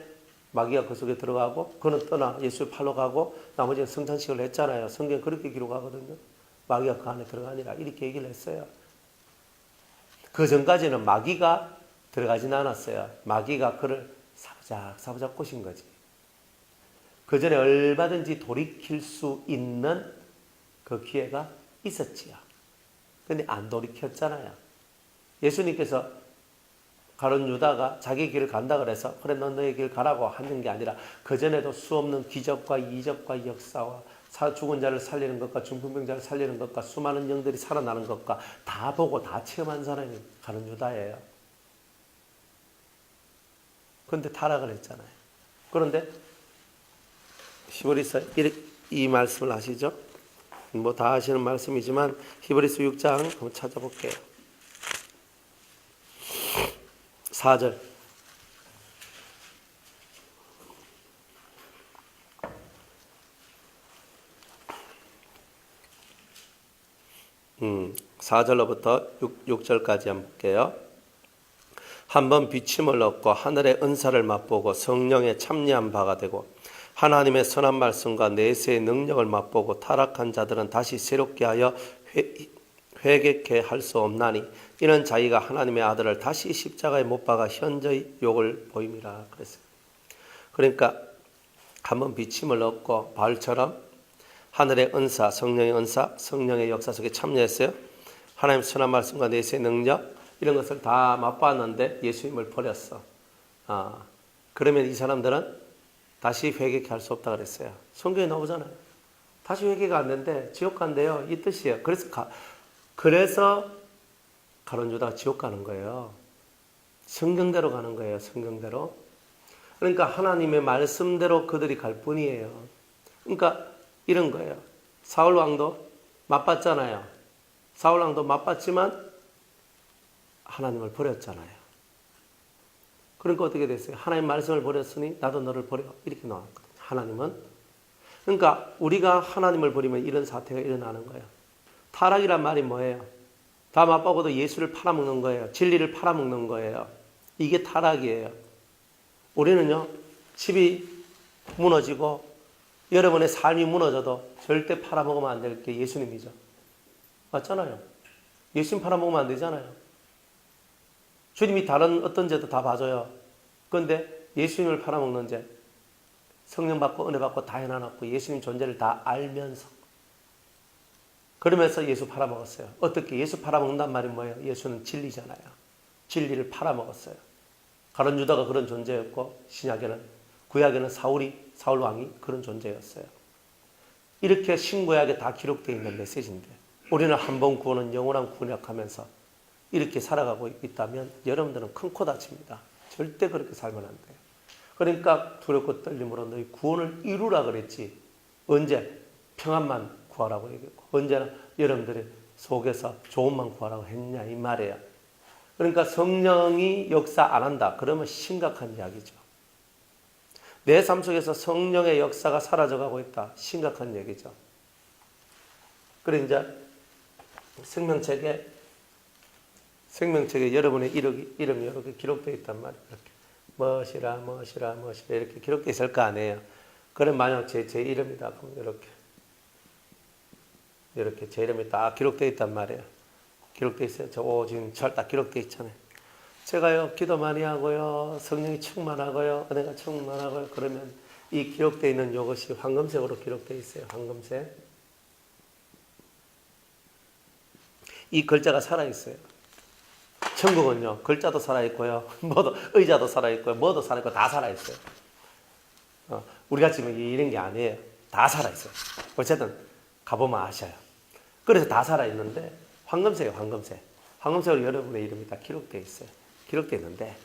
마귀가 그 속에 들어가고 그는 떠나 예수의 팔로 가고 나머지는 성찬식을 했잖아요. 성경 그렇게 기록하거든요. 마귀가 그 안에 들어가니라 이렇게 얘기를 했어요. 그 전까지는 마귀가 들어가진 않았어요. 마귀가 그를 사부작 꼬신 거지. 그 전에 얼마든지 돌이킬 수 있는 그 기회가 있었지요. 근데 안 돌이켰잖아요. 예수님께서 가룟 유다가 자기 길을 간다 그래서 그래 넌 너의 길 가라고 하는 게 아니라 그전에도 수없는 기적과 이적과 역사와 죽은 자를 살리는 것과 중풍병자를 살리는 것과 수많은 영들이 살아나는 것과 다 보고 다 체험한 사람이 가룟 유다예요. 그런데 타락을 했잖아요. 그런데 히브리서 이 말씀을 아시죠? 뭐 다 아시는 말씀이지만 히브리서 6장 한번 찾아볼게요. 4절. 음, 4절로부터 6절까지 한번 볼게요. 한번 비침을 얻고 하늘의 은사를 맛보고 성령에 참여한 바가 되고 하나님의 선한 말씀과 내세의 능력을 맛보고 타락한 자들은 다시 새롭게 하여 회개케 할 수 없나니 이는 자기가 하나님의 아들을 다시 십자가에 못 박아 현저히 욕을 보임이라 그랬어요. 그러니까 한번 비침을 얻고 바울처럼 하늘의 은사, 성령의 은사, 성령의 역사 속에 참여했어요. 하나님 선한 말씀과 내세의 능력 이런 것을 다 맛봤는데 예수님을 버렸어. 그러면 이 사람들은 다시 회개케 할 수 없다 그랬어요. 성경에 나오잖아요. 다시 회개가 안 된대. 지옥 간대요. 이 뜻이에요. 그래서 가룟 유다가 지옥 가는 거예요. 성경대로 가는 거예요. 성경대로. 그러니까 하나님의 말씀대로 그들이 갈 뿐이에요. 그러니까 이런 거예요. 사울 왕도 맛봤잖아요. 사울 왕도 맛봤지만 하나님을 버렸잖아요. 그러니까 어떻게 됐어요? 하나님 말씀을 버렸으니 나도 너를 버려. 이렇게 나왔거든요. 하나님은. 그러니까 우리가 하나님을 버리면 이런 사태가 일어나는 거예요. 타락이란 말이 뭐예요? 다 맛보고도 예수를 팔아먹는 거예요. 진리를 팔아먹는 거예요. 이게 타락이에요. 우리는요, 집이 무너지고 여러분의 삶이 무너져도 절대 팔아먹으면 안 될 게 예수님이죠. 맞잖아요. 예수님 팔아먹으면 안 되잖아요. 주님이 다른 어떤 죄도 다 봐줘요. 그런데 예수님을 팔아먹는 죄, 성령 받고 은혜 받고 다 해놔놓고 예수님 존재를 다 알면서 그러면서 예수 팔아먹었어요. 어떻게? 예수 팔아먹는단 말이 뭐예요? 예수는 진리잖아요. 진리를 팔아먹었어요. 가룟 유다가 그런 존재였고 구약에는 사울 왕이 그런 존재였어요. 이렇게 신구약에 다 기록되어 있는 메시지인데 우리는 한 번 구원은 영원한 구약하면서 이렇게 살아가고 있다면 여러분들은 큰 코 다칩니다. 절대 그렇게 살면 안 돼요. 그러니까 두렵고 떨림으로 너희 구원을 이루라 그랬지. 언제? 평안만 구하라고 얘기했고 언제나 여러분들의 속에서 좋은만 구하라고 했냐 이 말이에요. 그러니까 성령이 역사 안 한다. 그러면 심각한 이야기죠. 내 삶 속에서 성령의 역사가 사라져가고 있다. 심각한 얘기죠. 그래 이제 생명책에 여러분의 이름이 이렇게 기록되어 있단 말이에요. 이렇게 멋이라 이렇게 기록되어 있을 거 아니에요. 그럼 만약 제 이름이다. 그럼 이렇게 제 이름이 딱 기록되어 있단 말이에요. 기록되어 있어요. 지금 절 딱 기록되어 있잖아요. 제가요 기도 많이 하고요 성령이 충만하고요 은혜가 충만하고요 그러면 이 기록되어 있는 이것이 황금색으로 기록되어 있어요. 황금색. 이 글자가 살아있어요. 천국은요 글자도 살아있고요 의자도 살아있고요 뭐도 살아있고 다 살아있어요. 우리가 지금 이런 게 아니에요. 다 살아있어요. 어쨌든 가보면 아셔요. 그래서 다 살아있는데 황금색이에요. 황금색으로 여러분의 이름이 다 기록되어 있어요. 기록되어 있는데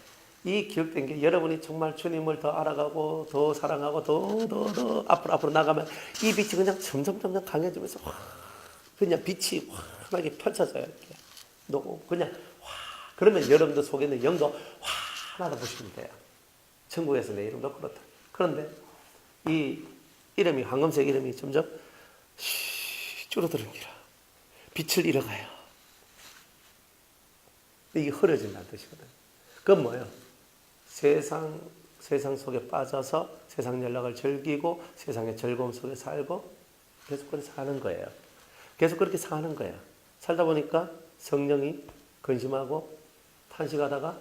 이 기록된 게 여러분이 정말 주님을 더 알아가고 더 사랑하고 더 앞으로 나가면 이 빛이 그냥 점점 강해지면서 그냥 빛이 환하게 펼쳐져요. 이렇게. 그냥 그러면 여러분들 속에 있는 영도 환하다 보시면 돼요. 천국에서 내 이름도 그렇다. 그런데 이 이름이 황금색 이름이 점점 줄어드는 기라. 빛을 잃어가요. 이게 흐려진다는 뜻이거든요. 그건 뭐예요? 세상 속에 빠져서 세상 연락을 즐기고 세상의 즐거움 속에 살고 계속 그렇게 사는 거예요. 계속 그렇게 사는 거예요. 살다 보니까 성령이 근심하고 탄식하다가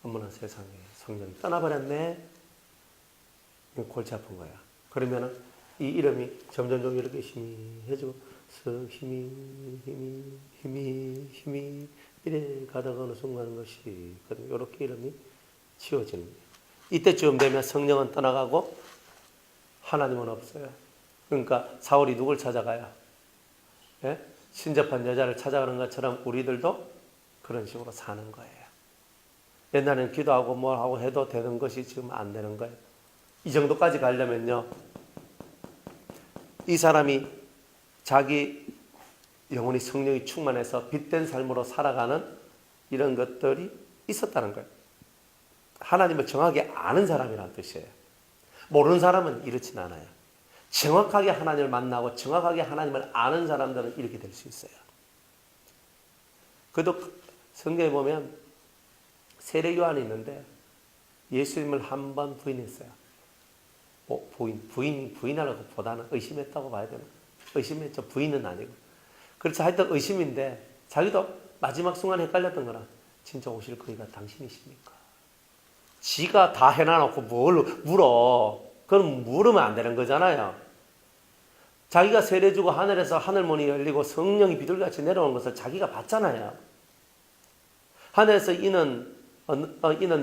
어머나 세상에 성령이 떠나버렸네. 골치 아픈 거야. 그러면은 이 이름이 점점 이렇게 희미해지고 힘이 이래 가다가 어느 순간 것이 이렇게 이름이 치워지는 거예요. 이때쯤 되면 성령은 떠나가고 하나님은 없어요. 그러니까 사울이 누굴 찾아가요? 예? 신접한 여자를 찾아가는 것처럼 우리들도 그런 식으로 사는 거예요. 옛날에는 기도하고 뭘 하고 해도 되는 것이 지금 안 되는 거예요. 이 정도까지 가려면요. 이 사람이 자기 영혼이 성령이 충만해서 빛된 삶으로 살아가는 이런 것들이 있었다는 거예요. 하나님을 정확하게 아는 사람이라는 뜻이에요. 모르는 사람은 이렇진 않아요. 정확하게 하나님을 만나고 정확하게 하나님을 아는 사람들은 이렇게 될 수 있어요. 그래도 성경에 보면 세례 요한이 있는데 예수님을 한 번 부인했어요. 부인하라고 보다는 의심했다고 봐야 되나? 의심했죠. 부인은 아니고. 그렇죠. 하여튼 의심인데 자기도 마지막 순간 헷갈렸던 거라. 진짜 오실 거리가 당신이십니까? 지가 다 해놔놓고 뭘 물어. 그럼 물으면 안 되는 거잖아요. 자기가 세례주고 하늘에서 하늘문이 열리고 성령이 비둘기같이 내려오는 것을 자기가 봤잖아요. 하늘에서 이는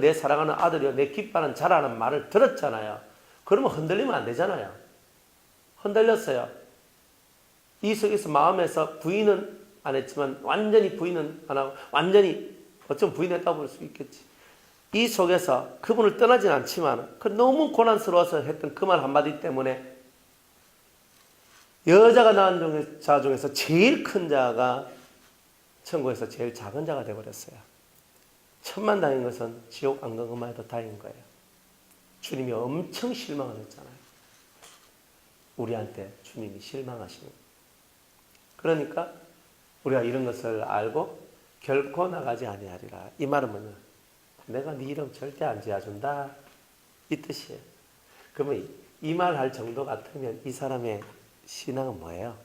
내 사랑하는 아들이요 내 기뻐하는 자라는 말을 들었잖아요. 그러면 흔들리면 안 되잖아요. 흔들렸어요. 이 속에서 마음에서 부인은 안 했지만 완전히 부인은 안 하고 완전히 어쩌면 부인했다고 볼 수 있겠지. 이 속에서 그분을 떠나진 않지만 너무 고난스러워서 했던 그 말 한마디 때문에 여자가 낳은 자 중에서 제일 큰 자가 천국에서 제일 작은 자가 되어버렸어요. 천만다행인 것은 지옥 안 간 것만 해도 다행인 거예요. 주님이 엄청 실망을 했잖아요. 우리한테 주님이 실망하시는 거예요. 그러니까 우리가 이런 것을 알고 결코 나가지 아니하리라. 이 말은 뭐냐? 내가 네 이름 절대 안 지어준다. 이 뜻이에요. 그러면 이 말 할 정도 같으면 이 사람의 신앙은 뭐예요?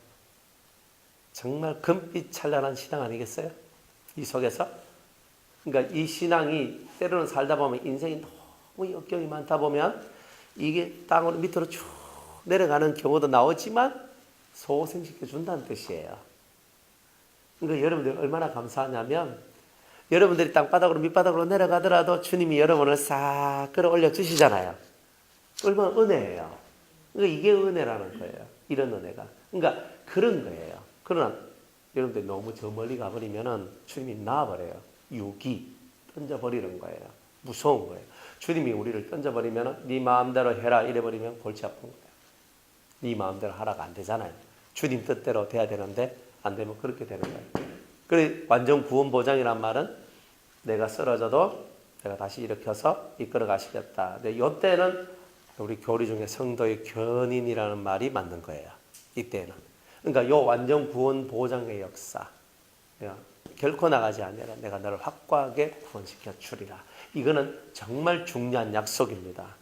정말 금빛 찬란한 신앙 아니겠어요? 이 속에서? 그러니까 이 신앙이 때로는 살다 보면 인생이 너무 역경이 많다 보면 이게 땅으로 밑으로 쭉 내려가는 경우도 나오지만 소생시켜 준다는 뜻이에요. 그러니까 여러분들 얼마나 감사하냐면 여러분들이 땅바닥으로 밑바닥으로 내려가더라도 주님이 여러분을 싹 끌어올려 주시잖아요. 얼마나 은혜예요. 그러니까 이게 은혜라는 거예요. 이런 은혜가. 그러니까 그런 거예요. 그러나 여러분들이 너무 저 멀리 가버리면은 주님이 놔버려요. 유기 던져버리는 거예요. 무서운 거예요. 주님이 우리를 던져버리면은 네 마음대로 해라 이래버리면 골치 아픈 거예요. 네 마음대로 하라가 안 되잖아요. 주님 뜻대로 돼야 되는데 안 되면 그렇게 되는 거예요. 그래 완전 구원 보장이란 말은 내가 쓰러져도 내가 다시 일으켜서 이끌어 가시겠다. 근데 이때는 우리 교리 중에 성도의 견인이라는 말이 맞는 거예요. 이때는. 그러니까 요 완전 구원 보장의 역사. 결코 나가지 아니라 내가 너를 확고하게 구원시켜 주리라. 이거는 정말 중요한 약속입니다.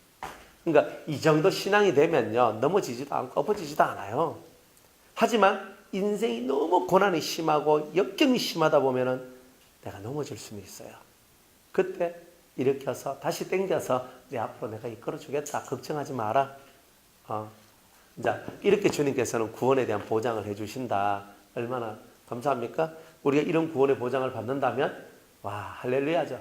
그러니까 이 정도 신앙이 되면요. 넘어지지도 않고 엎어지지도 않아요. 하지만 인생이 너무 고난이 심하고 역경이 심하다 보면은 내가 넘어질 수는 있어요. 그때 일으켜서 다시 당겨서 내 앞으로 내가 이끌어 주겠다. 걱정하지 마라. 자, 이렇게 주님께서는 구원에 대한 보장을 해 주신다. 얼마나 감사합니까? 우리가 이런 구원의 보장을 받는다면 와 할렐루야죠.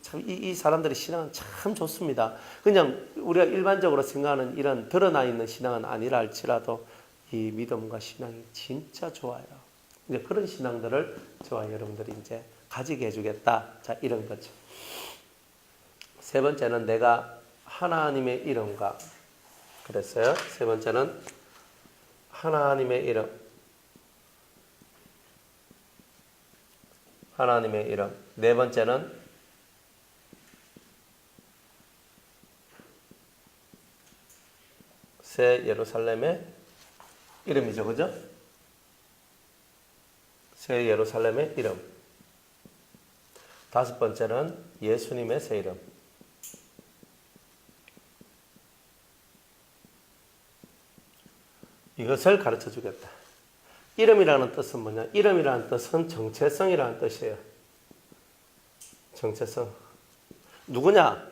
참 이 사람들의 신앙은 참 좋습니다. 그냥 우리가 일반적으로 생각하는 이런 드러나 있는 신앙은 아니라 할지라도 이 믿음과 신앙이 진짜 좋아요. 이제 그런 신앙들을 저와 여러분들이 이제 가지게 해주겠다. 자, 이런 거죠. 세 번째는 내가 하나님의 이름과 그랬어요. 세 번째는 하나님의 이름. 하나님의 이름. 네 번째는 새 예루살렘의 이름이죠. 그죠? 새 예루살렘의 이름. 다섯 번째는 예수님의 새 이름. 이것을 가르쳐 주겠다. 이름이라는 뜻은 뭐냐? 이름이라는 뜻은 정체성이라는 뜻이에요. 정체성. 누구냐?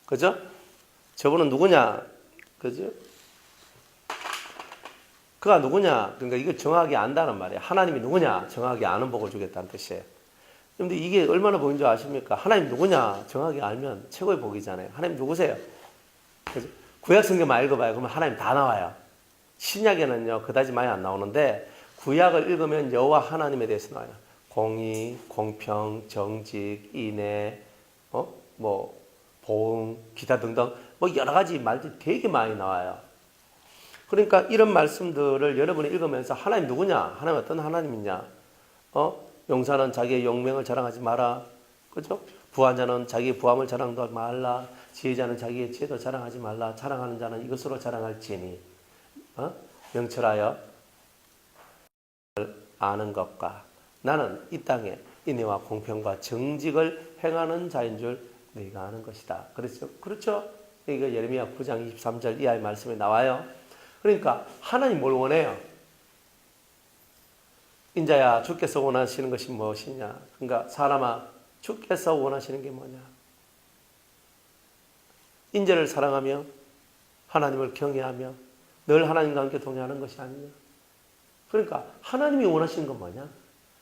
그죠? 저분은 누구냐? 그죠? 그가 누구냐? 그러니까 이걸 정확하게 안다는 말이에요. 하나님이 누구냐? 정확하게 아는 복을 주겠다는 뜻이에요. 그런데 이게 얼마나 복인 줄 아십니까? 하나님 누구냐? 정확하게 알면 최고의 복이잖아요. 하나님 누구세요? 그죠? 구약 성경만 읽어봐요. 그러면 하나님 다 나와요. 신약에는요, 그다지 많이 안 나오는데 구약을 읽으면 여호와 하나님에 대해서 나와요. 공의, 공평, 정직, 인애, 보응, 기타 등등 여러 가지 말들이 되게 많이 나와요. 그러니까 이런 말씀들을 여러분이 읽으면서 하나님 누구냐? 하나님 어떤 하나님이냐? 용사는 자기의 용맹을 자랑하지 마라. 그죠? 부한 자는 자기의 부함을 자랑도 말라. 지혜자는 자기의 지혜도 자랑하지 말라. 자랑하는 자는 이것으로 자랑할지니. 명철하여 아는 것과 나는 이 땅에 인애와 공평과 정직을 행하는 자인 줄 너희가 아는 것이다. 그렇죠? 그렇죠? 이거 예레미야 9장 23절 이하의 말씀에 나와요. 그러니까 하나님 뭘 원해요? 인자야 주께서 원하시는 것이 무엇이냐? 그러니까 사람아 주께서 원하시는 게 뭐냐? 인자를 사랑하며 하나님을 경외하며 늘 하나님과 함께 동행하는 것이 아니냐. 그러니까 하나님이 원하시는 건 뭐냐.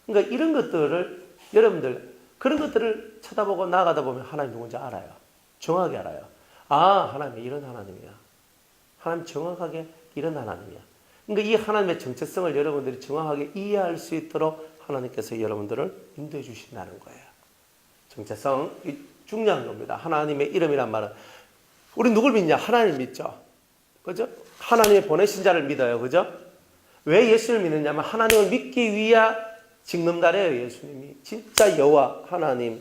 그러니까 이런 것들을 여러분들 그런 것들을 쳐다보고 나가다 보면 하나님 누군지 알아요. 정확하게 알아요. 아, 하나님이 이런 하나님이야. 하나님 정확하게 이런 하나님이야. 그러니까 이 하나님의 정체성을 여러분들이 정확하게 이해할 수 있도록 하나님께서 여러분들을 인도해 주신다는 거예요. 정체성, 중요한 겁니다. 하나님의 이름이란 말은 우리 누굴 믿냐? 하나님을 믿죠. 그죠? 하나님의 보내신 자를 믿어요. 그죠? 왜 예수를 믿느냐면 하나님을 믿기 위하 징검다리예요. 예수님이 진짜 여호와 하나님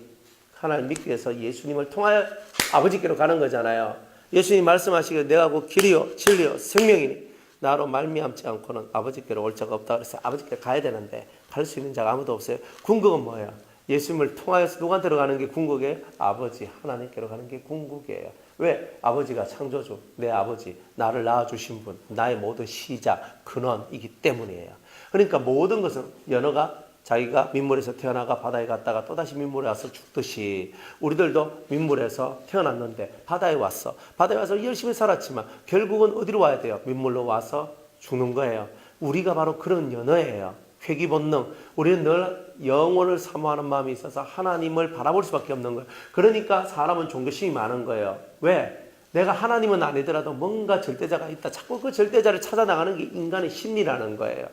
믿기 위해서 예수님을 통하여 아버지께로 가는 거잖아요. 예수님 말씀하시기를 내가 곧 길이요 진리요 생명이니 나로 말미암지 않고는 아버지께로 올 자가 없다. 그래서 아버지께 가야 되는데 갈 수 있는 자가 아무도 없어요. 궁극은 뭐예요? 예수님을 통하여서 누구한테로 가는 게 궁극이에요? 아버지 하나님께로 가는 게 궁극이에요. 왜? 아버지가 창조주, 내 아버지, 나를 낳아주신 분, 나의 모든 시작, 근원이기 때문이에요. 그러니까 모든 것은 연어가 자기가 민물에서 태어나가 바다에 갔다가 또다시 민물에 와서 죽듯이 우리들도 민물에서 태어났는데 바다에 왔어. 바다에 와서 열심히 살았지만 결국은 어디로 와야 돼요? 민물로 와서 죽는 거예요. 우리가 바로 그런 연어예요. 회귀 본능. 우리는 늘 영혼을 사모하는 마음이 있어서 하나님을 바라볼 수밖에 없는 거예요. 그러니까 사람은 종교심이 많은 거예요. 왜? 내가 하나님은 아니더라도 뭔가 절대자가 있다. 자꾸 그 절대자를 찾아 나가는 게 인간의 심리라는 거예요.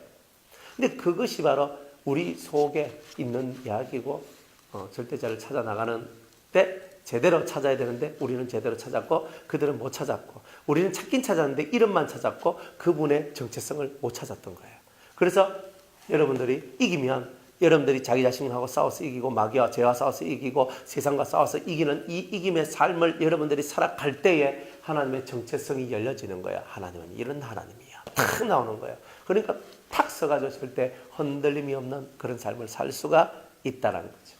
근데 그것이 바로 우리 속에 있는 이야기고 절대자를 찾아 나가는 때 제대로 찾아야 되는데 우리는 제대로 찾았고 그들은 못 찾았고 우리는 찾긴 찾았는데 이름만 찾았고 그분의 정체성을 못 찾았던 거예요. 그래서 여러분들이 이기면 여러분들이 자기 자신하고 싸워서 이기고 마귀와 죄와 싸워서 이기고 세상과 싸워서 이기는 이 이김의 삶을 여러분들이 살아갈 때에 하나님의 정체성이 열려지는 거예요. 하나님은 이런 하나님이야. 탁 나오는 거예요. 그러니까 탁 서가지고 절대 흔들림이 없는 그런 삶을 살 수가 있다는 거죠.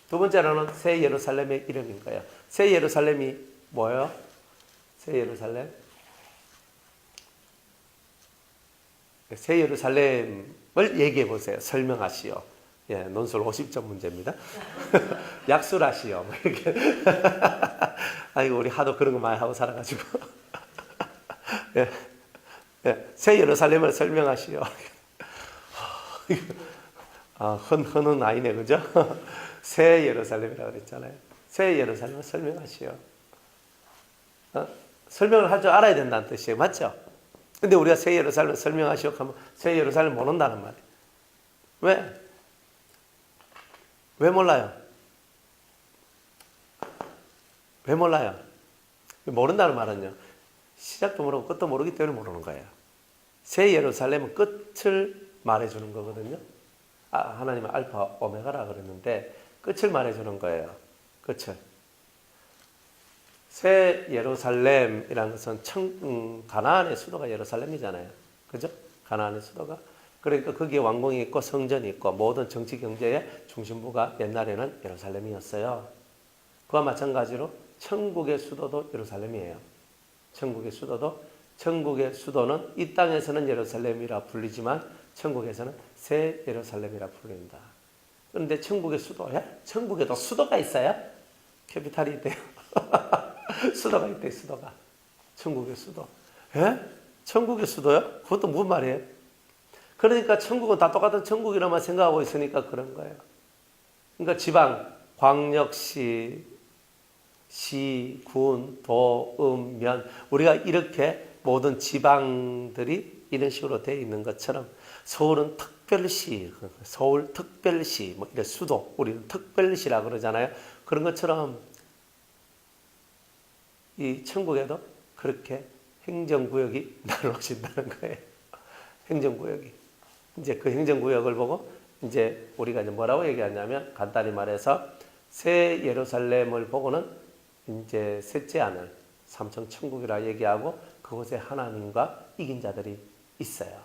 두 번째로는 새 예루살렘의 이름인 거예요. 새 예루살렘이 뭐예요? 새 예루살렘? 새 예루살렘을 얘기해 보세요. 설명하시오. 예, 논술 50점 문제입니다. 약술하시오. 뭐 이렇게. 아이고, 우리 하도 그런 거 많이 하고 살아가지고. 예, 예, 새 예루살렘을 설명하시오. 흔은 아니네, 그죠? 새 예루살렘이라고 그랬잖아요. 새 예루살렘을 설명하시오. 설명을 할 줄 알아야 된다는 뜻이에요. 맞죠? 근데 우리가 새 예루살렘을 설명하시오 하면 새 예루살렘을 모른다는 말이에요. 왜? 왜 몰라요? 왜 몰라요? 모른다는 말은요. 시작도 모르고 끝도 모르기 때문에 모르는 거예요. 새 예루살렘은 끝을 말해주는 거거든요. 하나님은 알파 오메가라 그랬는데 끝을 말해주는 거예요. 끝을. 새 예루살렘이라는 것은 가나안의 수도가 예루살렘이잖아요. 그죠? 가나안의 수도가. 그러니까 거기에 왕궁이 있고 성전이 있고 모든 정치 경제의 중심부가 옛날에는 예루살렘이었어요. 그와 마찬가지로 천국의 수도도 예루살렘이에요. 천국의 수도는 이 땅에서는 예루살렘이라 불리지만 천국에서는 새 예루살렘이라 불린다. 그런데 천국의 수도에? 천국에도 수도가 있어요? 캐피탈이 있대요. 수도가 있대, 수도가. 천국의 수도. 예? 천국의 수도요? 그것도 무슨 말이에요? 그러니까 천국은 다 똑같은 천국이라만 생각하고 있으니까 그런 거예요. 그러니까 지방, 광역시, 시, 군, 도, 면 우리가 이렇게 모든 지방들이 이런 식으로 되어 있는 것처럼 서울은 특별시, 서울 특별시, 뭐 이런 수도, 우리는 특별시라고 그러잖아요. 그런 것처럼 이 천국에도 그렇게 행정구역이 나눠진다는 거예요. 행정구역이. 이제 그 행정구역을 보고 이제 우리가 이제 뭐라고 얘기하냐면 간단히 말해서 새 예루살렘을 보고는 이제 셋째 하늘 삼층 천국이라 얘기하고 그곳에 하나님과 이긴 자들이 있어요.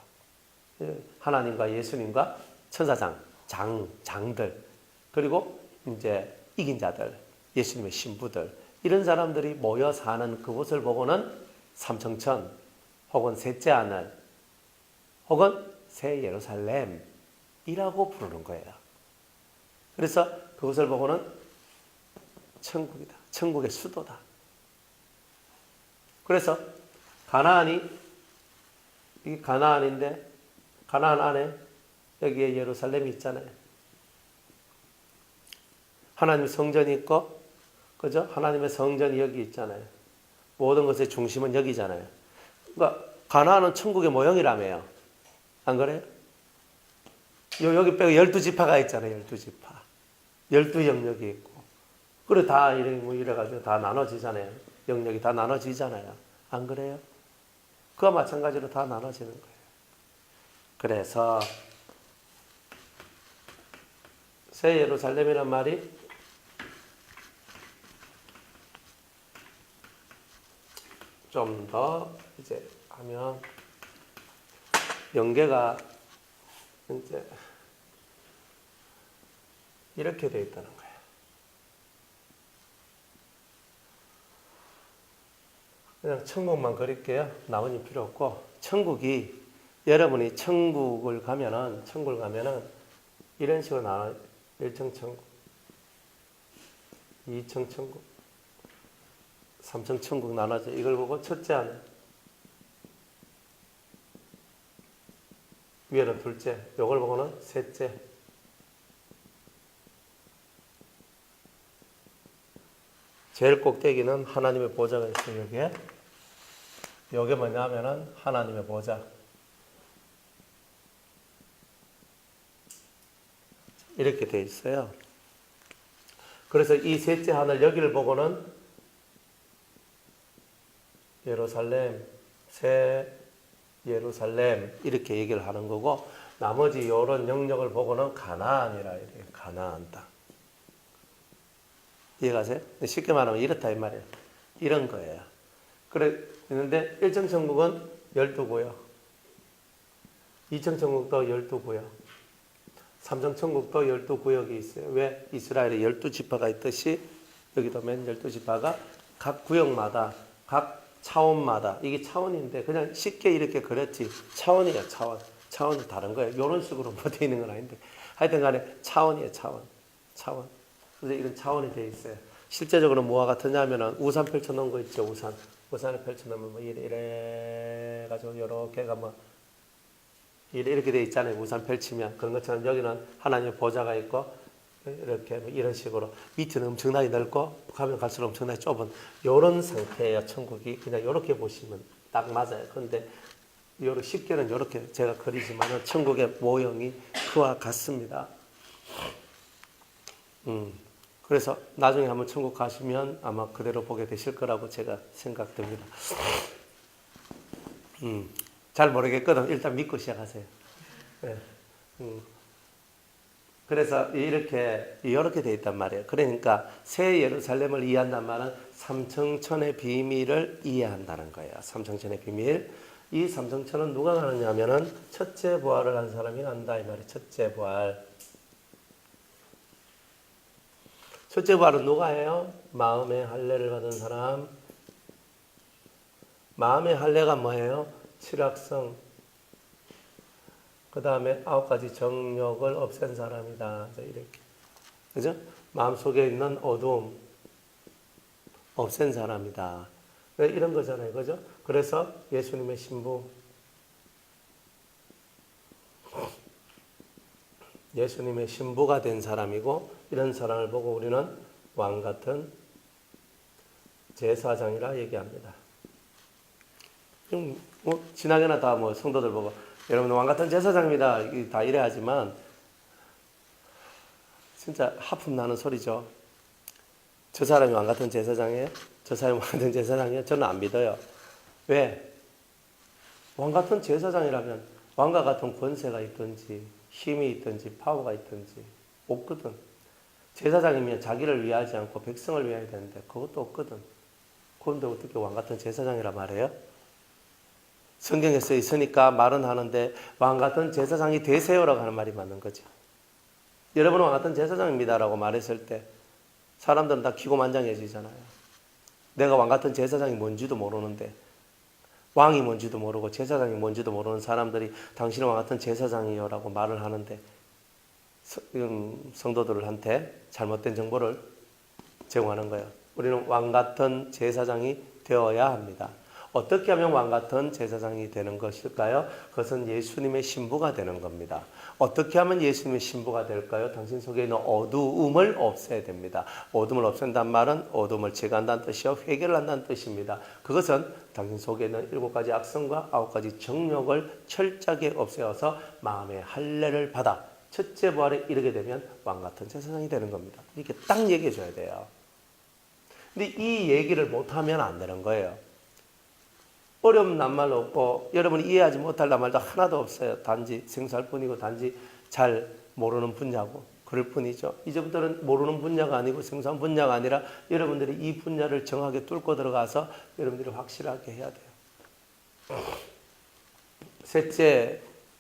하나님과 예수님과 천사장, 장들 그리고 이제 이긴 자들, 예수님의 신부들 이런 사람들이 모여 사는 그곳을 보고는 삼청천 혹은 셋째 하늘 혹은 새 예루살렘이라고 부르는 거예요. 그래서 그것을 보고는 천국이다. 천국의 수도다. 그래서 가나안이 이게 가나안인데 가나안 안에 여기에 예루살렘이 있잖아요. 하나님 성전이 있고, 그죠? 하나님의 성전이 여기 있잖아요. 모든 것의 중심은 여기잖아요. 그러니까 가나안은 천국의 모형이라며요. 안 그래요? 여기 빼고 12지파가 있잖아요. 12지파. 12영역이 있고. 그래 다 이래가지고 다 나눠지잖아요. 영역이 다 나눠지잖아요. 안 그래요? 그와 마찬가지로 다 나눠지는 거예요. 그래서 새 예루살렘이란 말이 좀 더 이제 하면 연계가 이제 이렇게 되어 있다는 거예요. 그냥 천국만 그릴게요. 나머지 필요 없고, 천국이 여러분이 천국을 가면은 이런 식으로 나눠. 1층 천국, 2층 천국, 3층 천국 나눠져. 이걸 보고 첫째 안에, 위에는 둘째, 요걸 보고는 셋째. 제일 꼭대기는 하나님의 보좌가 있어요. 여기에. 요게 뭐냐면은 하나님의 보좌. 이렇게 돼 있어요. 그래서 이 셋째 하늘 여기를 보고는 예루살렘, 새 예루살렘 이렇게 얘기를 하는 거고, 나머지 이런 영역을 보고는 가나안이라 이래요. 가나안 땅. 이해가세요? 쉽게 말하면 이렇다 이 말이에요. 이런 거예요. 그래 있는데 1층 천국은 12구역, 2층 천국도 12구역, 3층 천국도 12구역이 있어요. 왜? 이스라엘에 12지파가 있듯이 여기도 맨 12지파가 각 구역마다 각 차원마다, 이게 차원인데 그냥 쉽게 이렇게 그렸지 차원이에요. 차원이 다른 거예요. 이런 식으로 뭐 되어 있는 건 아닌데 하여튼 간에 차원이에요. 차원. 그래서 이런 차원이 되어 있어요. 실제적으로 뭐와 같으냐면은 우산 펼쳐놓은 거 있죠. 우산을 펼쳐놓으면 뭐 이래 가지고 이렇게가 뭐 이렇게 되어 있잖아요. 우산 펼치면. 그런 것처럼 여기는 하나님의 보좌가 있고, 이렇게 뭐 이런 식으로 밑에는 엄청나게 넓고 가면 갈수록 엄청나게 좁은 이런 상태예요. 천국이. 그냥 이렇게 보시면 딱 맞아요. 그런데 쉽게는 이렇게 제가 그리지만 천국의 모형이 그와 같습니다. 그래서 나중에 한번 천국 가시면 아마 그대로 보게 되실 거라고 제가 생각됩니다. 잘 모르겠거든. 일단 믿고 시작하세요. 네. 그래서 이렇게 돼 있단 말이에요. 그러니까 새 예루살렘을 이해한단 말은 삼청천의 비밀을 이해한다는 거예요. 삼청천의 비밀. 이 삼청천은 누가 가느냐면은 첫째 부활을 한 사람이 간다 이 말이에요. 첫째 부활. 첫째 부활은 누가 해요? 마음의 할례를 받은 사람. 마음의 할례가 뭐예요? 칠학성. 그 다음에 9가지 정욕을 없앤 사람이다. 이렇게. 그죠? 마음속에 있는 어두움 없앤 사람이다. 이런 거잖아요. 그죠? 그래서 예수님의 신부. 예수님의 신부가 된 사람이고, 이런 사람을 보고 우리는 왕 같은 제사장이라 얘기합니다. 뭐 지나가나 다 뭐 성도들 보고 여러분 왕 같은 제사장입니다. 다 이래 하지만 진짜 하품 나는 소리죠. 저 사람이 왕 같은 제사장이에요? 저 사람이 왕 같은 제사장이에요? 저는 안 믿어요. 왜? 왕 같은 제사장이라면 왕과 같은 권세가 있든지 힘이 있든지 파워가 있든지 없거든. 제사장이면 자기를 위하지 않고 백성을 위해야 되는데 그것도 없거든. 그런데 어떻게 왕 같은 제사장이라 말해요? 성경에 써 있으니까 말은 하는데 왕 같은 제사장이 되세요라고 하는 말이 맞는 거죠. 여러분은 왕 같은 제사장입니다라고 말했을 때 사람들은 다 기고만장해지잖아요. 내가 왕 같은 제사장이 뭔지도 모르는데, 왕이 뭔지도 모르고 제사장이 뭔지도 모르는 사람들이 당신은 왕 같은 제사장이요라고 말을 하는데 성도들한테 잘못된 정보를 제공하는 거예요. 우리는 왕 같은 제사장이 되어야 합니다. 어떻게 하면 왕 같은 제사장이 되는 것일까요? 그것은 예수님의 신부가 되는 겁니다. 어떻게 하면 예수님의 신부가 될까요? 당신 속에 있는 어두움을 없애야 됩니다. 어둠을 없앤다는 말은 어둠을 제거한다는 뜻이요, 회개를 한다는 뜻입니다. 그것은 당신 속에 있는 7가지 악성과 9가지 정욕을 철저하게 없애어서 마음의 할례를 받아 첫째 부활에 이르게 되면 왕 같은 제사장이 되는 겁니다. 이렇게 딱 얘기해 줘야 돼요. 근데 이 얘기를 못하면 안 되는 거예요. 어려운 낱말 없고 여러분이 이해하지 못할 낱말도 하나도 없어요. 단지 생소할 뿐이고 단지 잘 모르는 분야고 그럴 뿐이죠. 이제부터는 모르는 분야가 아니고 생소한 분야가 아니라 여러분들이 이 분야를 정확하게 뚫고 들어가서 여러분들이 확실하게 해야 돼요.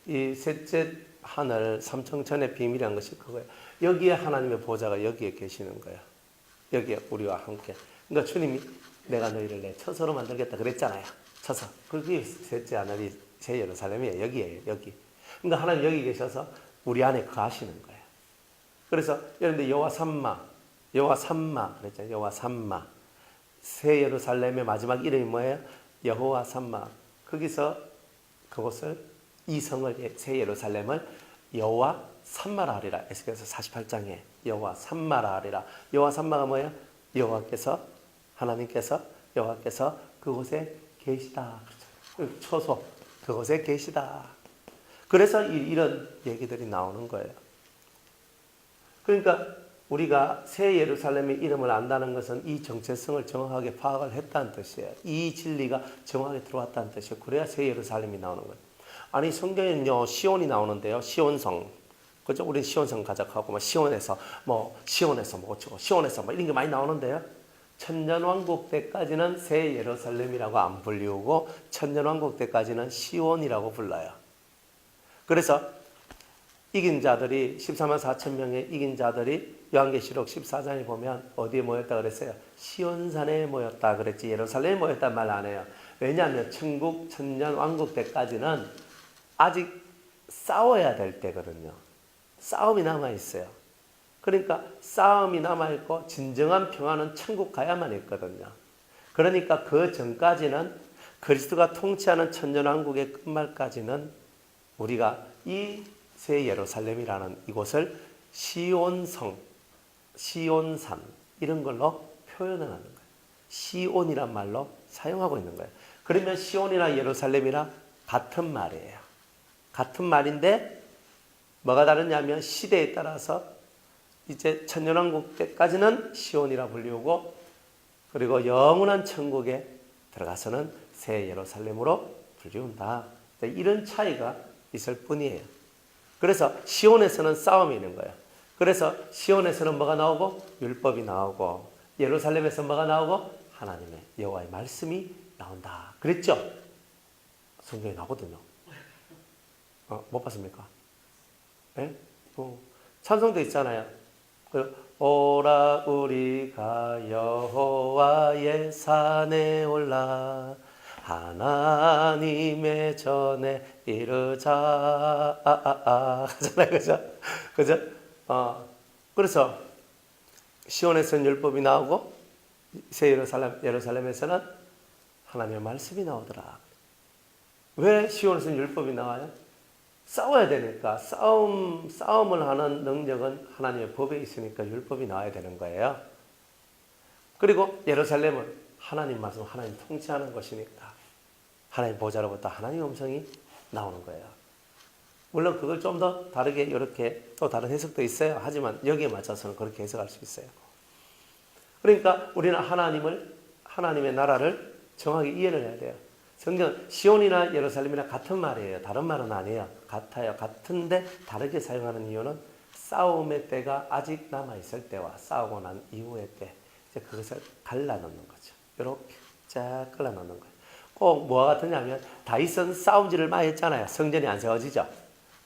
이 셋째 하늘 삼청천의 비밀이라는 것이 그거예요. 여기에 하나님의 보좌가 여기에 계시는 거예요. 여기에 우리와 함께. 그러니까 주님이 내가 너희를 내 처소로 만들겠다 그랬잖아요. 처소. 그게 셋째 하늘이 새 예루살렘이에요. 여기에요. 여기. 그러니까 하나님 여기 계셔서 우리 안에 거하시는 거예요. 그래서 여러분들 여호와 삼마 그랬잖아요. 여호와 삼마. 새 예루살렘의 마지막 이름이 뭐예요? 여호와 삼마. 거기서 그곳을 이 성을 새 예루살렘을 여호와 삼마라 하리라. 에스겔서 48장에 여호와 삼마라 하리라. 여호와 삼마가 뭐예요? 여호와께서 그곳에 계시다. 그렇죠. 처소 그곳에 계시다. 그래서 이런 얘기들이 나오는 거예요. 그러니까 우리가 새 예루살렘의 이름을 안다는 것은 이 정체성을 정확하게 파악을 했다는 뜻이에요. 이 진리가 정확하게 들어왔다는 뜻이에요. 그래야 새 예루살렘이 나오는 거예요. 아니 성경에는요 시온이 나오는데요. 시온성. 그죠? 우리는 시온성 가작하고 시온에서 뭐 어쩌고 시온에서 뭐 이런 게 많이 나오는데요. 천년왕국 때까지는 새 예루살렘이라고 안 불리우고 천년왕국 때까지는 시온이라고 불러요. 그래서 이긴 자들이 14만 4천 명의 이긴 자들이 요한계시록 14장에 보면 어디에 모였다 그랬어요? 시온산에 모였다 그랬지 예루살렘에 모였단 말 안 해요. 왜냐하면 천국 천년왕국 때까지는 아직 싸워야 될 때거든요. 싸움이 남아있어요. 그러니까 싸움이 남아있고 진정한 평화는 천국 가야만 있거든요. 그러니까 그 전까지는 그리스도가 통치하는 천년왕국의 끝말까지는 우리가 이 새 예루살렘이라는 이곳을 시온성, 시온산 이런 걸로 표현을 하는 거예요. 시온이란 말로 사용하고 있는 거예요. 그러면 시온이나 예루살렘이나 같은 말이에요. 같은 말인데 뭐가 다르냐면 시대에 따라서 이제 천년왕국 때까지는 시온이라 불리우고 그리고 영원한 천국에 들어가서는 새 예루살렘으로 불리운다. 이런 차이가 있을 뿐이에요. 그래서 시온에서는 싸움이 있는 거예요. 그래서 시온에서는 뭐가 나오고 율법이 나오고 예루살렘에서 뭐가 나오고 하나님의 여호와의 말씀이 나온다. 그랬죠? 성경에 나오거든요. 못 봤습니까? 네? 찬송도 있잖아요. 오라 우리가 여호와의 산에 올라 하나님의 전에 이르자 하잖아요. 그죠? 그래서 시온에서는 율법이 나오고 새 예루살렘에서는 하나님의 말씀이 나오더라. 왜 시온에서는 율법이 나와요? 싸워야 되니까. 싸움을 하는 능력은 하나님의 법에 있으니까 율법이 나와야 되는 거예요. 그리고 예루살렘은 하나님 말씀, 하나님 통치하는 것이니까 하나님 보좌로부터 하나님의 음성이 나오는 거예요. 물론 그걸 좀 더 다르게 이렇게 또 다른 해석도 있어요. 하지만 여기에 맞춰서는 그렇게 해석할 수 있어요. 그러니까 우리는 하나님의 나라를 정확히 이해를 해야 돼요. 성경 시온이나 예루살렘이나 같은 말이에요. 다른 말은 아니에요. 같아요. 같은데 다르게 사용하는 이유는 싸움의 때가 아직 남아있을 때와 싸우고 난 이후의 때 이제 그것을 갈라놓는 거죠. 이렇게 쫙 갈라놓는 거예요. 꼭 뭐가 같으냐면 다윗은 싸움질을 많이 했잖아요. 성전이 안 세워지죠.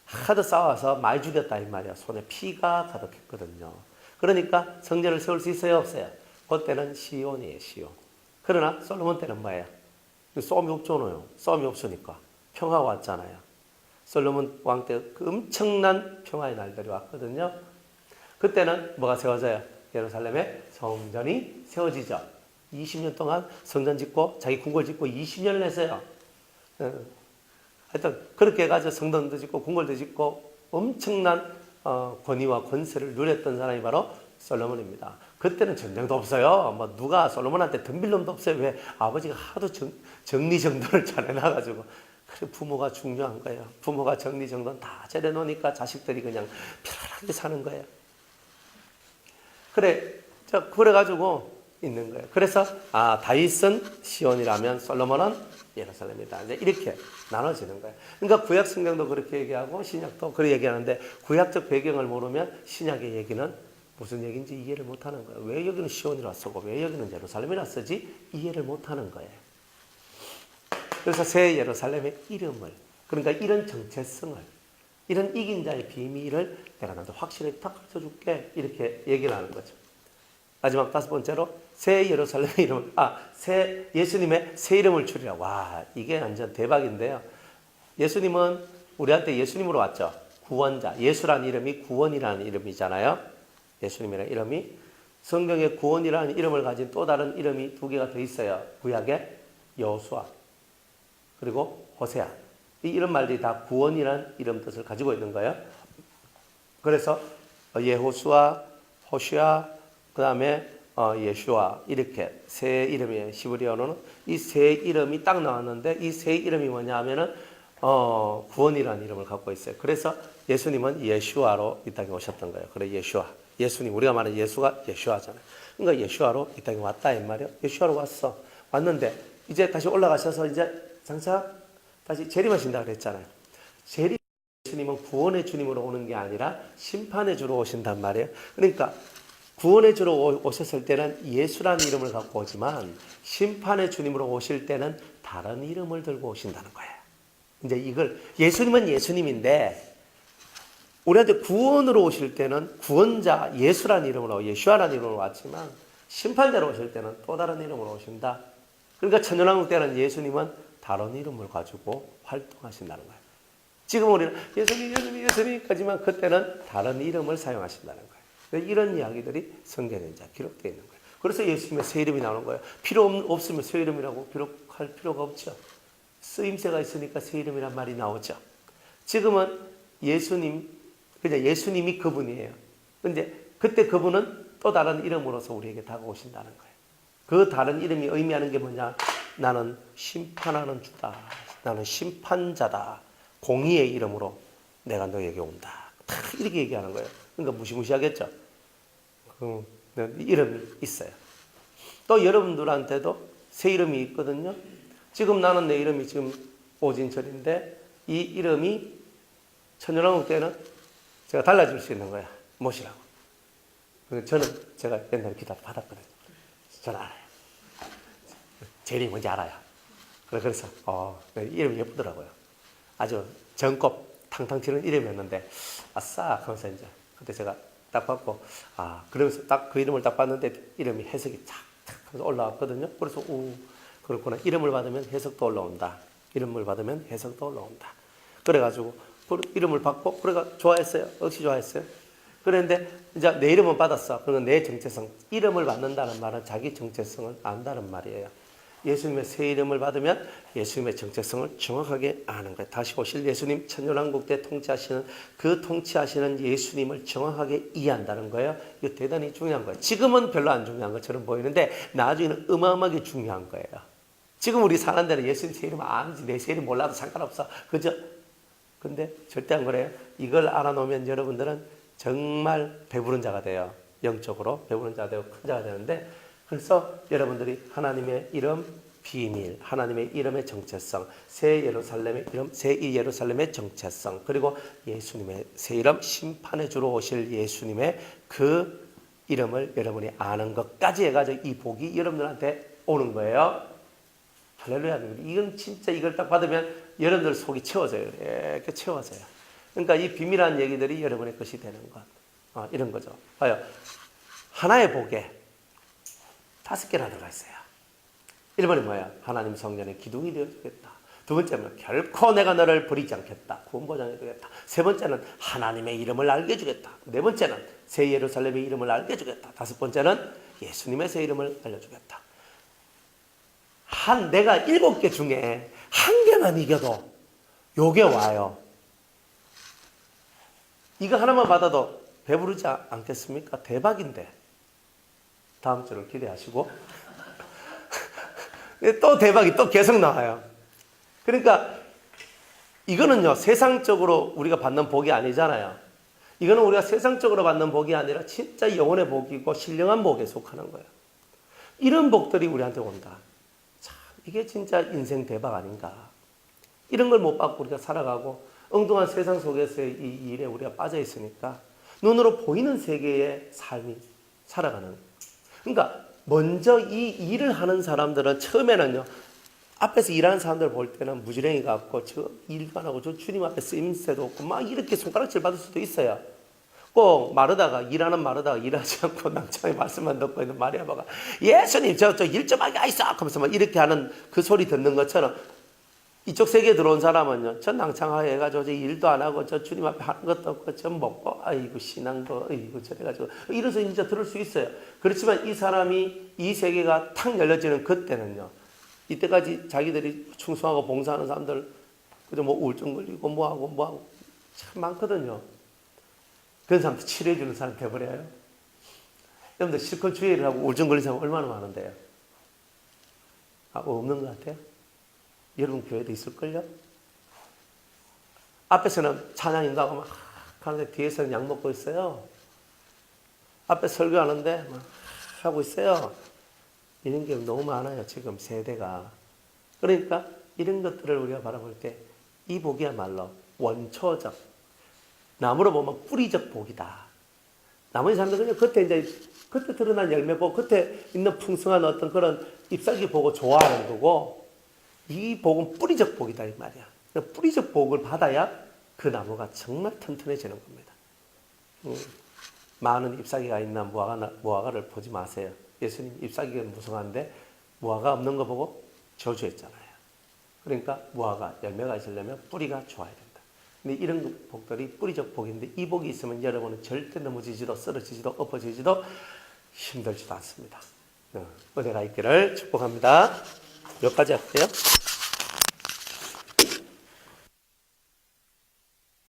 하도 싸워서 많이 죽였다 이 말이야. 손에 피가 가득했거든요. 그러니까 성전을 세울 수 있어요? 없어요? 그때는 시온이에요. 시온. 그러나 솔로몬 때는 뭐예요? 싸움이 없잖아요. 싸움이 없으니까 평화가 왔잖아요. 솔로몬 왕 때 엄청난 평화의 날들이 왔거든요. 그때는 뭐가 세워져요? 예루살렘에 성전이 세워지죠. 20년 동안 성전 짓고 자기 궁궐 짓고 20년을 했어요. 하여튼 그렇게 해가지고 성전도 짓고 궁궐도 짓고 엄청난 권위와 권세를 누렸던 사람이 바로 솔로몬입니다. 그때는 전쟁도 없어요. 뭐 누가 솔로몬한테 덤빌 놈도 없어요. 왜? 아버지가 하도 정리정돈을 잘 해놔가지고. 그래, 부모가 중요한 거예요. 부모가 정리정돈 다 잘해놓으니까 자식들이 그냥 편안하게 사는 거예요. 그래가지고 있는 거예요. 그래서 다윗은 시온이라면 솔로몬은 예루살렘이다. 이제 이렇게 나눠지는 거예요. 그러니까 구약 성경도 그렇게 얘기하고 신약도 그렇게 얘기하는데 구약적 배경을 모르면 신약의 얘기는 무슨 얘기인지 이해를 못하는 거예요. 왜 여기는 시온이라 쓰고 왜 여기는 예루살렘이라 쓰지? 이해를 못하는 거예요. 그래서 새 예루살렘의 이름을, 그러니까 이런 정체성을, 이런 이긴 자의 비밀을 내가 나한테 확실히 딱 가르쳐줄게, 이렇게 얘기를 하는 거죠. 마지막 5번째로 새 예루살렘의 이름을, 예수님의 새 이름을 주리라. 와, 이게 완전 대박인데요. 예수님은 우리한테 예수님으로 왔죠. 구원자. 예수라는 이름이 구원이라는 이름이잖아요. 예수님이라는 이름이. 성경에 구원이라는 이름을 가진 또 다른 이름이 2개가 더 있어요. 구약에 여호수아 그리고 호세아. 이 이런 말들이 다 구원이라는 이름 뜻을 가지고 있는 거예요. 그래서 예호수아, 호시아, 그 다음에 예슈아, 이렇게 세 이름이에요. 시브리어로는. 이 세 이름이 딱 나왔는데 이 세 이름이 뭐냐 하면은 구원이라는 이름을 갖고 있어요. 그래서 예수님은 예슈아로 이 땅에 오셨던 거예요. 그래, 예슈아. 예수님, 우리가 말하는 예수가 예슈아잖아요. 그러니까 예슈아로 이 땅에 왔다 이 말이에요. 예슈아로 왔어. 왔는데 이제 다시 올라가셔서 이제 장차 다시 재림하신다 그랬잖아요. 예수님은 구원의 주님으로 오는 게 아니라 심판의 주로 오신단 말이에요. 그러니까 구원의 주로 오셨을 때는 예수라는 이름을 갖고 오지만 심판의 주님으로 오실 때는 다른 이름을 들고 오신다는 거예요. 이제 이걸 예수님은 예수님인데 우리한테 구원으로 오실 때는 구원자 예수라는 이름으로 예슈아라는 이름으로 왔지만 심판자로 오실 때는 또 다른 이름으로 오신다. 그러니까 천년왕국 때는 예수님은 다른 이름을 가지고 활동하신다는 거예요. 지금 우리는 예수님까지만 그때는 다른 이름을 사용하신다는 거예요. 이런 이야기들이 성경에 이제 기록되어 있는 거예요. 그래서 예수님의 새 이름이 나오는 거예요. 필요 없으면 새 이름이라고 기록할 필요가 없죠. 쓰임새가 있으니까 새 이름이란 말이 나오죠. 지금은 그냥 예수님이 그분이에요. 근데 그때 그분은 또 다른 이름으로서 우리에게 다가오신다는 거예요. 그 다른 이름이 의미하는 게 뭐냐? 나는 심판하는 주다. 나는 심판자다. 공의의 이름으로 내가 너에게 온다. 다 이렇게 얘기하는 거예요. 그러니까 무시무시하겠죠. 이름이 있어요. 또 여러분들한테도 새 이름이 있거든요. 지금 나는 내 이름이 지금 오진철인데 이 이름이 천년왕국 때는 제가 달라질 수 있는 거야. 못이라고. 저는 제가 옛날에 기도 받았거든요. 저는 알아요. 제 이름이 뭔지 알아요. 그래서 이름이 예쁘더라고요. 아주 전곱 탕탕 튀는 이름이었는데 아싸 하면서 이제 그때 제가 딱 받고 그러면서 딱 그 이름을 딱 봤는데 이름이 해석이 착착 올라왔거든요. 그래서 그렇구나. 이름을 받으면 해석도 올라온다. 이름을 받으면 해석도 올라온다. 그래가지고 그 이름을 받고 그래가 좋아했어요. 역시 좋아했어요. 그런데 이제 내 이름은 받았어. 그러면 내 정체성, 이름을 받는다는 말은 자기 정체성을 안다는 말이에요. 예수님의 새 이름을 받으면 예수님의 정체성을 정확하게 아는 거예요. 다시 오실 예수님, 천년왕국 때 통치하시는 그 통치하시는 예수님을 정확하게 이해한다는 거예요. 이거 대단히 중요한 거예요. 지금은 별로 안 중요한 것처럼 보이는데 나중에는 어마어마하게 중요한 거예요. 지금 우리 사는 데는 예수님 새 이름 아는지 내 새 이름 몰라도 상관없어. 그죠? 근데 절대 안 그래요. 이걸 알아놓으면 여러분들은 정말 배부른 자가 돼요. 영적으로 배부른 자가 되고 큰 자가 되는데, 그래서 여러분들이 하나님의 이름 비밀, 하나님의 이름의 정체성, 새 예루살렘의 이름, 새 예루살렘의 정체성, 그리고 예수님의 새 이름, 심판에 주로 오실 예수님의 그 이름을 여러분이 아는 것까지 해가지고 이 복이 여러분들한테 오는 거예요. 할렐루야. 이건 진짜 이걸 딱 받으면 여러분들 속이 채워져요. 이렇게 채워져요. 그러니까 이 비밀한 얘기들이 여러분의 것이 되는 것. 이런 거죠. 봐요. 하나의 복에 5개나 들어가 있어요. 1번이 뭐예요? 하나님 성전의 기둥이 되어주겠다. 두 번째는 결코 내가 너를 버리지 않겠다. 구원보장해 주겠다. 세 번째는 하나님의 이름을 알게 주겠다. 네 번째는 새 예루살렘의 이름을 알게 주겠다. 다섯 번째는 예수님의 새 이름을 알려주겠다. 내가 7개 중에 1개만 이겨도 요게 와요. 이거 하나만 받아도 배부르지 않겠습니까? 대박인데. 다음 주를 기대하시고. 또 대박이 또 계속 나와요. 그러니까 이거는요, 세상적으로 우리가 받는 복이 아니잖아요. 이거는 우리가 세상적으로 받는 복이 아니라 진짜 영혼의 복이고 신령한 복에 속하는 거예요. 이런 복들이 우리한테 온다. 참, 이게 진짜 인생 대박 아닌가. 이런 걸 못 받고 우리가 살아가고 엉뚱한 세상 속에서의 이 일에 우리가 빠져 있으니까 눈으로 보이는 세계의 삶이 살아가는. 그러니까 먼저 이 일을 하는 사람들은 처음에는요, 앞에서 일하는 사람들 볼 때는 무지랭이 같고 저 일도 안 하고 저 주님 앞에 쓰임새도 없고 막 이렇게 손가락질 받을 수도 있어요. 꼭 마르다가 일하지 않고 낭창의 말씀만 듣고 있는 마리아가 예수님 저 일 좀 하게 하이소 하면서 막 이렇게 하는 그 소리 듣는 것처럼 이쪽 세계에 들어온 사람은요, 저 낭창하게 해가지고 저 일도 안 하고 저 주님 앞에 하는 것도 없고 저 먹고 아이고 신앙도 아이고 저래가지고 이래서 진짜 들을 수 있어요. 그렇지만 이 사람이 이 세계가 탁 열려지는 그때는요, 이때까지 자기들이 충성하고 봉사하는 사람들 그저 뭐 우울증 걸리고 뭐하고 참 많거든요. 그런 사람들 치료해 주는 사람 돼버려요. 여러분들 실컷 주의를 하고 우울증 걸린 사람 얼마나 많은데요. 없는 것 같아요. 여러분 교회도 있을걸요? 앞에서는 찬양 인도하고 막 하는데 뒤에서는 약 먹고 있어요. 앞에 설교하는데 막 하고 있어요. 이런 게 너무 많아요. 지금 세대가. 그러니까 이런 것들을 우리가 바라볼 때 이 복이야말로 원초적, 나무로 보면 뿌리적 복이다. 나머지 사람들은 그때 드러난 열매 보고 그때 있는 풍성한 어떤 그런 잎사귀 보고 좋아하는 거고, 이 복은 뿌리적 복이다 이 말이야. 뿌리적 복을 받아야 그 나무가 정말 튼튼해지는 겁니다. 많은 잎사귀가 있나 무화과를 보지 마세요. 예수님 잎사귀가 무성한데 무화과 없는 거 보고 저주했잖아요. 그러니까 무화과 열매가 있으려면 뿌리가 좋아야 된다. 근데 이런 복들이 뿌리적 복인데 이 복이 있으면 여러분은 절대 넘어지지도 쓰러지지도 엎어지지도 힘들지도 않습니다. 은혜가 있기를 축복합니다. 몇 가지 할게요.